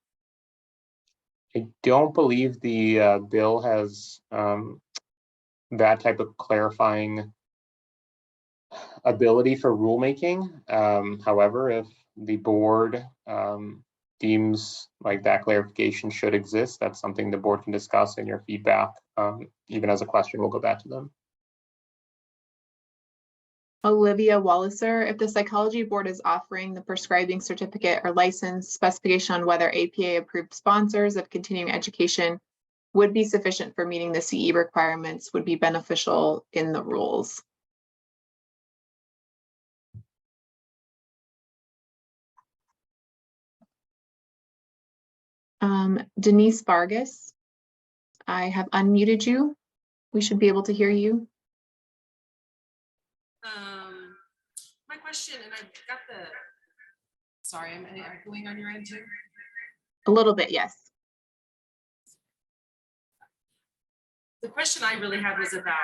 I don't believe the bill has that type of clarifying ability for rulemaking. However, if the board deems like that clarification should exist, that's something the board can discuss in your feedback. Even as a question, we'll go back to them. Olivia Walliser, if the psychology board is offering the prescribing certificate or license, specification on whether APA approved sponsors of continuing education would be sufficient for meeting the CE requirements would be beneficial in the rules. Denise Vargas, I have unmuted you. We should be able to hear you. My question, and I've got the, sorry, I'm echoing on your end too? A little bit, yes. The question I really had was about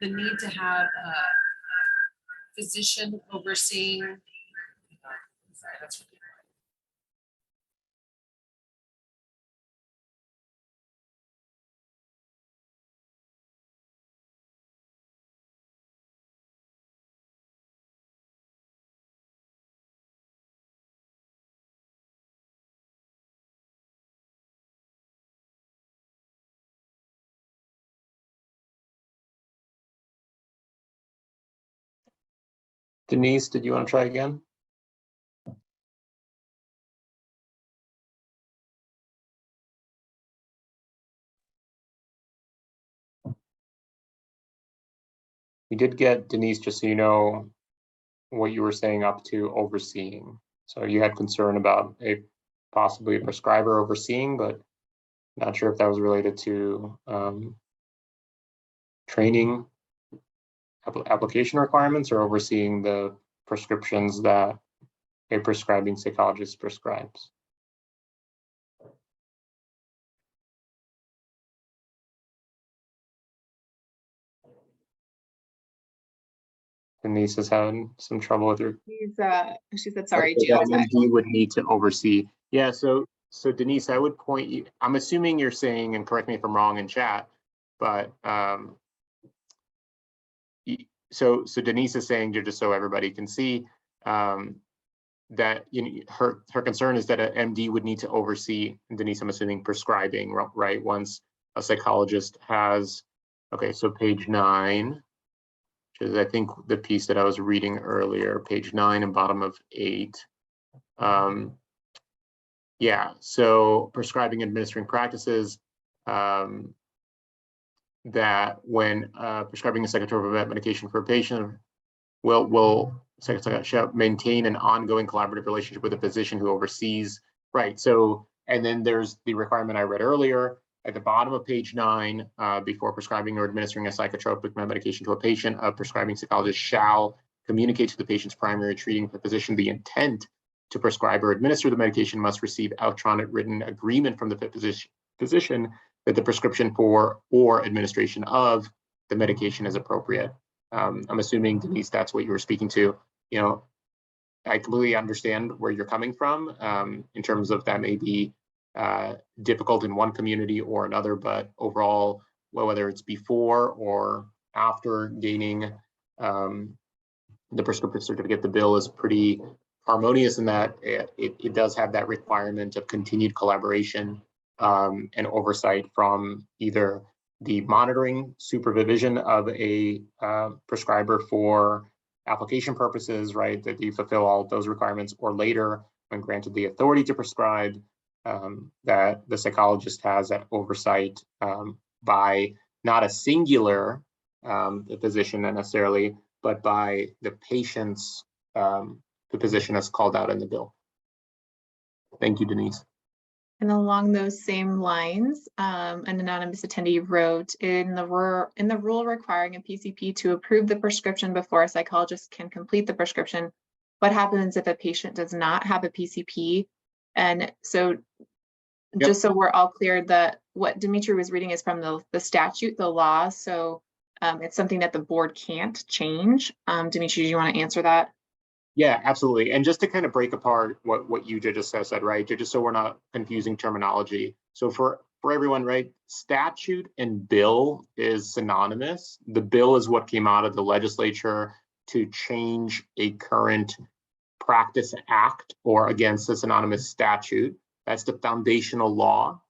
the need to have a physician overseeing, sorry, that's really hard. Denise, did you want to try again? We did get Denise, just so you know, what you were saying up to overseeing. So you had concern about possibly a prescriber overseeing, but not sure if that was related to training application requirements or overseeing the prescriptions that a prescribing psychologist prescribes. Denise has had some trouble with her. She said, sorry, MD would need to oversee. Yeah, so Denise, I would point you, I'm assuming you're saying, and correct me if I'm wrong in chat, but so Denise is saying, just so everybody can see, that her concern is that an MD would need to oversee, and Denise, I'm assuming prescribing, right? Once a psychologist has, okay, so page 9 which is I think the piece that I was reading earlier, page 9 and bottom of 8. Yeah, so prescribing and administering practices that when prescribing a psychotropic medication for a patient will shall maintain an ongoing collaborative relationship with a physician who oversees, right? So, and then there's the requirement I read earlier at the bottom of page 9, before prescribing or administering a psychotropic medication to a patient, a prescribing psychologist shall communicate to the patient's primary treating physician the intent to prescribe or administer the medication, must receive electronic written agreement from the physician that the prescription for or administration of the medication is appropriate. I'm assuming, Denise, that's what you were speaking to. You know, I completely understand where you're coming from in terms of that may be difficult in one community or another, but overall, well, whether it's before or after gaining the prescriptive certificate, the bill is pretty harmonious in that it does have that requirement of continued collaboration and oversight from either the monitoring supervision of a prescriber for application purposes, right, that you fulfill all of those requirements, or later when granted the authority to prescribe, that the psychologist has that oversight by not a singular physician necessarily, but by the patient's the physician as called out in the bill. Thank you, Denise. And along those same lines, an anonymous attendee wrote, in the rule requiring a PCP to approve the prescription before a psychologist can complete the prescription, what happens if a patient does not have a PCP? And so just so we're all clear, that what Dimitri was reading is from the statute, the law. So it's something that the board can't change. Dimitri, do you want to answer that? Yeah, absolutely. And just to kind of break apart what you just said, right? Just so we're not confusing terminology. So for everyone, right, statute and bill is synonymous. The bill is what came out of the legislature to change a current practice act, or against the synonymous statute. That's the foundational law.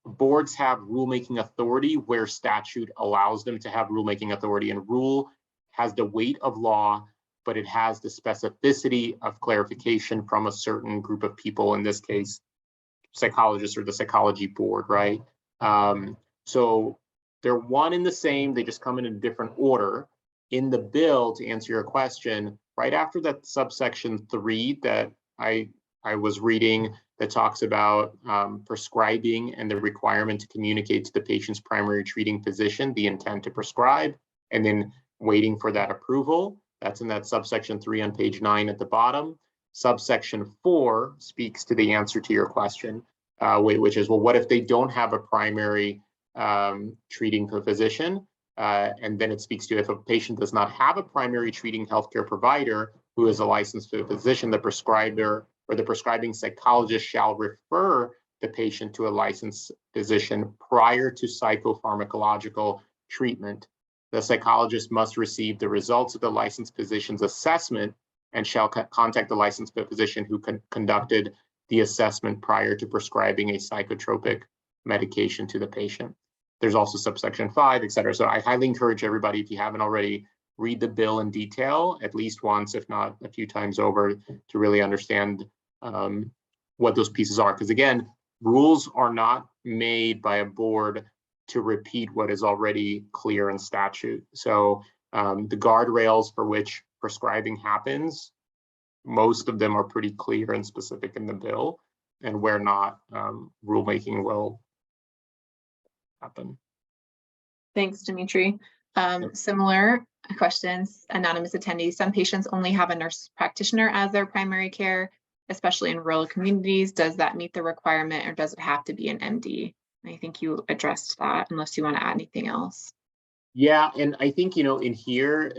Boards have rulemaking authority where statute allows them to have rulemaking authority, and rule has the weight of law, but it has the specificity of clarification from a certain group of people, in this case, psychologists or the psychology board, right? So they're one and the same, they just come in a different order. In the bill, to answer your question, right after that subsection 3 that I was reading that talks about prescribing and the requirement to communicate to the patient's primary treating physician the intent to prescribe, and then waiting for that approval. That's in that subsection 3 on page 9 at the bottom. Subsection 4 speaks to the answer to your question, which is, well, what if they don't have a primary treating physician? And then it speaks to, if a patient does not have a primary treating healthcare provider who is a licensed physician, the prescriber or the prescribing psychologist shall refer the patient to a licensed physician prior to psychopharmacological treatment. The psychologist must receive the results of the licensed physician's assessment and shall contact the licensed physician who conducted the assessment prior to prescribing a psychotropic medication to the patient. There's also subsection 5, et cetera. So I highly encourage everybody, if you haven't already, read the bill in detail at least once, if not a few times over, to really understand what those pieces are. Because again, rules are not made by a board to repeat what is already clear in statute. So the guardrails for which prescribing happens, most of them are pretty clear and specific in the bill, and where not, rulemaking will happen. Thanks, Dimitri. Similar questions, anonymous attendees. Some patients only have a nurse practitioner as their primary care, especially in rural communities. Does that meet the requirement, or does it have to be an MD? I think you addressed that, unless you want to add anything else. Yeah, and I think, in here,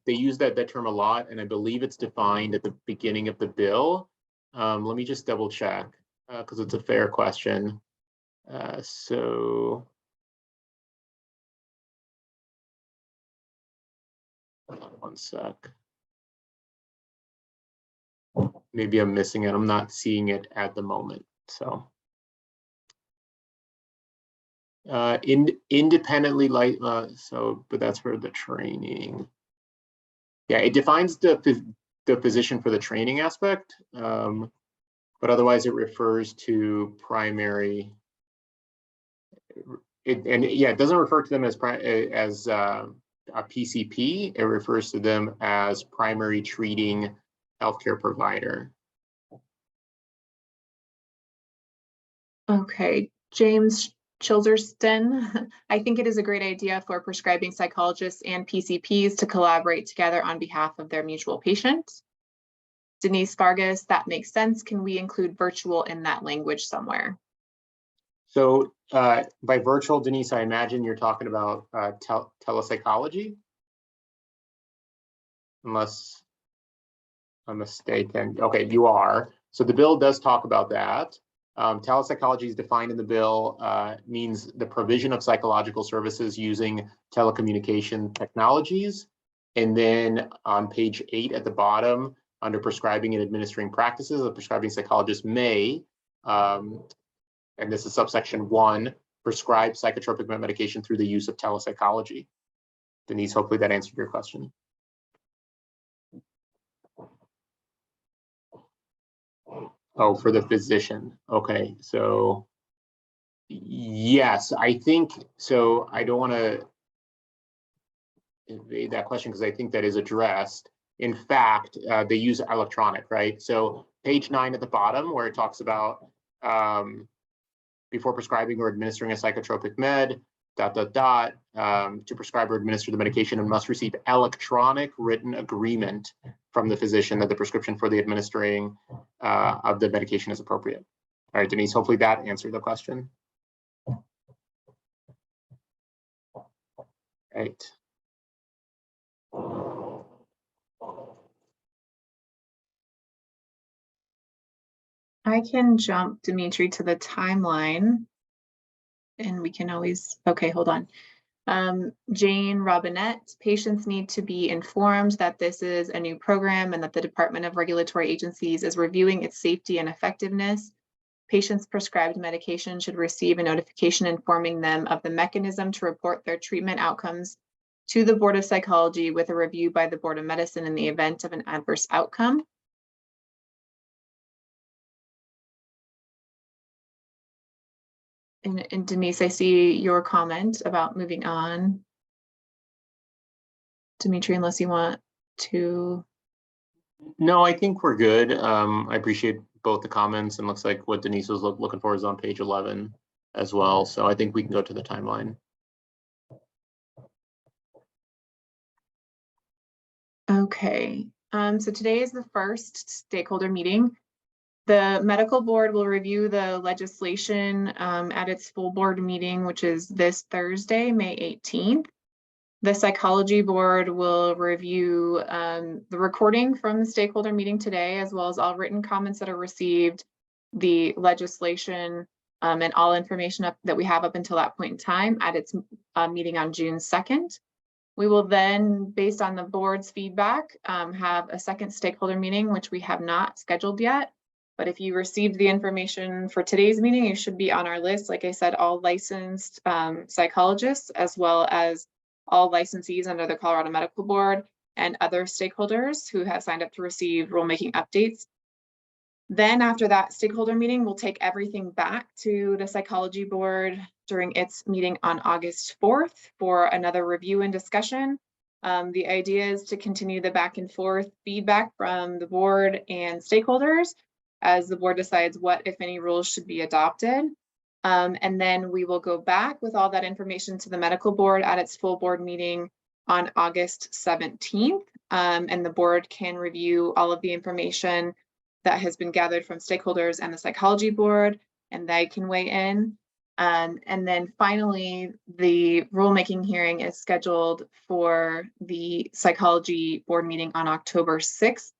they use that term a lot, and I believe it's defined at the beginning of the bill. Let me just double check, because it's a fair question. So hold on one sec. Maybe I'm missing it. I'm not seeing it at the moment. So Independently, like, but that's for the training. Yeah, it defines the physician for the training aspect, but otherwise it refers to primary. It doesn't refer to them as a PCP. It refers to them as primary treating healthcare provider. Okay, James Childerston, I think it is a great idea for prescribing psychologists and PCPs to collaborate together on behalf of their mutual patient. Denise Vargas, that makes sense. Can we include virtual in that language somewhere? So by virtual, Denise, I imagine you're talking about telepsychology, unless I'm mistaken. Okay, you are. So the bill does talk about that. Telepsychology is defined in the bill, means the provision of psychological services using telecommunication technologies. And then on page 8 at the bottom, under prescribing and administering practices, a prescribing psychologist may, and this is subsection 1, prescribe psychotropic medication through the use of telepsychology. Denise, hopefully that answered your question. Oh, for the physician. Okay, so yes, I think so. I don't want to evade that question because I think that is addressed. In fact, they use electronic, right? So page 9 at the bottom where it talks about before prescribing or administering a psychotropic med, to prescribe or administer the medication and must receive electronic written agreement from the physician that the prescription for the administering of the medication is appropriate. All right, Denise, hopefully that answered the question. Right. I can jump, Dimitri, to the timeline. And we can always, okay, hold on. Jane Robinette, patients need to be informed that this is a new program and that the Department of Regulatory Agencies is reviewing its safety and effectiveness. Patients prescribed medication should receive a notification informing them of the mechanism to report their treatment outcomes to the Board of Psychology with a review by the Board of Medicine in the event of an adverse outcome. And Denise, I see your comment about moving on. Dimitri, unless you want to. No, I think we're good. I appreciate both the comments, and looks like what Denise was looking for is on page 11 as well. So I think we can go to the timeline. Okay, so today is the first stakeholder meeting. The medical board will review the legislation at its full board meeting, which is this Thursday, May 18th. The psychology board will review the recording from the stakeholder meeting today, as well as all written comments that are received, the legislation, and all information that we have up until that point in time at its meeting on June 2nd. We will then, based on the board's feedback, have a second stakeholder meeting, which we have not scheduled yet. But if you received the information for today's meeting, you should be on our list. Like I said, all licensed psychologists, as well as all licensees under the Colorado Medical Board and other stakeholders who have signed up to receive rulemaking updates. Then after that stakeholder meeting, we'll take everything back to the psychology board during its meeting on August 4th for another review and discussion. The idea is to continue the back and forth feedback from the board and stakeholders as the board decides what, if any, rules should be adopted. And then we will go back with all that information to the medical board at its full board meeting on August 17th. And the board can review all of the information that has been gathered from stakeholders and the psychology board, and they can weigh in. And then finally, the rulemaking hearing is scheduled for the psychology board meeting on October 6th.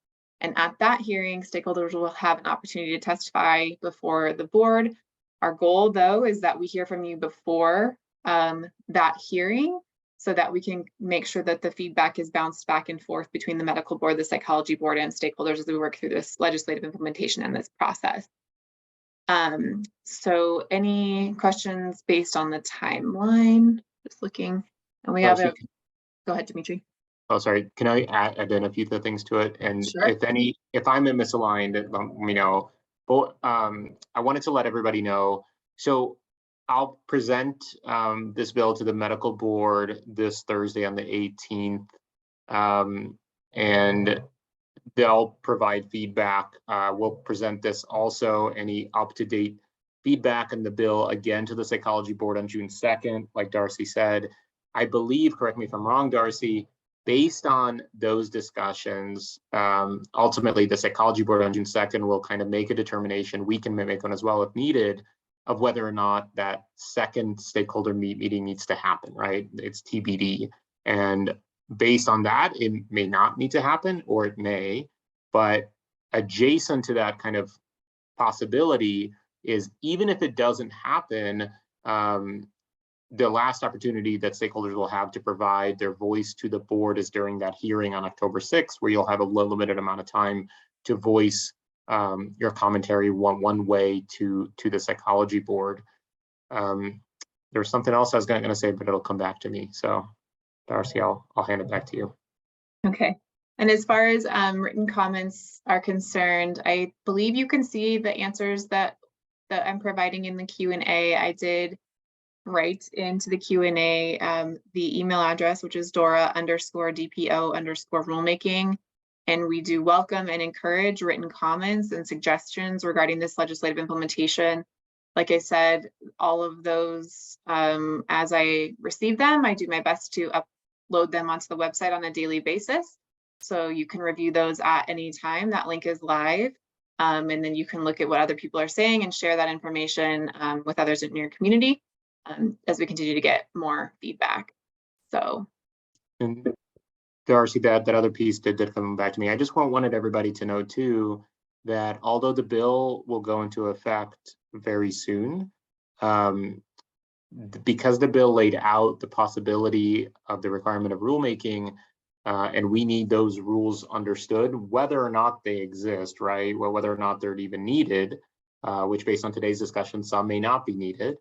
And at that hearing, stakeholders will have an opportunity to testify before the board. Our goal, though, is that we hear from you before that hearing so that we can make sure that the feedback is bounced back and forth between the medical board, the psychology board, and stakeholders as we work through this legislative implementation and this process. So any questions based on the timeline? Just looking, and we have a, Darcy, go ahead, Dimitri. oh, sorry, can I add in a few things to it? And Sure. if I'm misaligned, let me know. But I wanted to let everybody know. So I'll present this bill to the medical board this Thursday on the 18th. And they'll provide feedback. We'll present this also, any up-to-date feedback in the bill again to the psychology board on June 2nd, like Darcy said. I believe, correct me if I'm wrong, Darcy, based on those discussions, ultimately the psychology board on June 2nd will kind of make a determination. We can make one as well if needed, of whether or not that second stakeholder meeting needs to happen, right? It's TBD. And based on that, it may not need to happen, or it may, but adjacent to that kind of possibility is, even if it doesn't happen, the last opportunity that stakeholders will have to provide their voice to the board is during that hearing on October 6th, where you'll have a limited amount of time to voice your commentary one way to the psychology board. There's something else I was going to say, but it'll come back to me. So Darcy, I'll hand it back to you. Okay. And as far as written comments are concerned, I believe you can see the answers that I'm providing in the Q&A. I did write into the Q&A the email address, which is Dora_DPO_rulemaking. And we do welcome and encourage written comments and suggestions regarding this legislative implementation. Like I said, all of those, as I receive them, I do my best to upload them onto the website on a daily basis. So you can review those at any time. That link is live. And then you can look at what other people are saying and share that information with others in your community as we continue to get more feedback. So. And Darcy, that other piece did come back to me. I just wanted everybody to know too, that although the bill will go into effect very soon, because the bill laid out the possibility of the requirement of rulemaking, and we need those rules understood, whether or not they exist, right? Well, whether or not they're even needed, which based on today's discussion, some may not be needed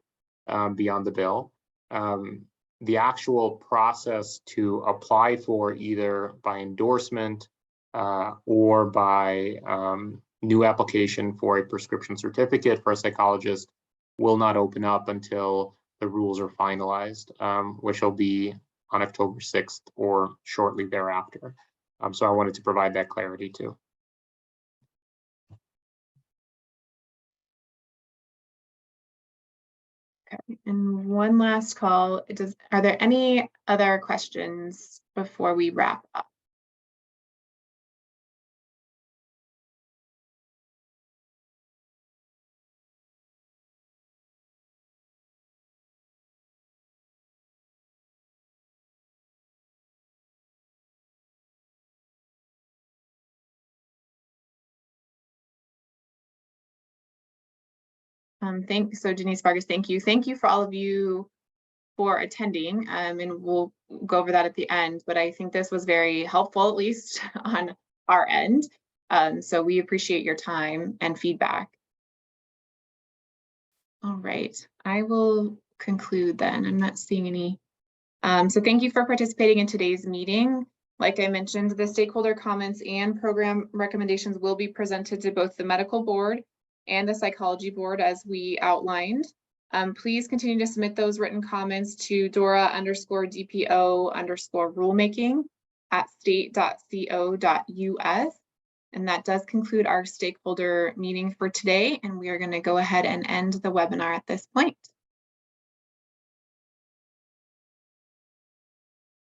beyond the bill. The actual process to apply for, either by endorsement or by new application for a prescription certificate for a psychologist, will not open up until the rules are finalized, which will be on October 6th or shortly thereafter. So I wanted to provide that clarity too. Okay, and one last call. Are there any other questions before we wrap up? So Denise Vargas, thank you. Thank you for all of you for attending, and we'll go over that at the end, but I think this was very helpful, at least on our end. So we appreciate your time and feedback. All right, I will conclude then. I'm not seeing any. So thank you for participating in today's meeting. Like I mentioned, the stakeholder comments and program recommendations will be presented to both the medical board and the psychology board as we outlined. Please continue to submit those written comments to Dora_DPO_rulemaking at state.co.us. And that does conclude our stakeholder meeting for today. And we are going to go ahead and end the webinar at this point.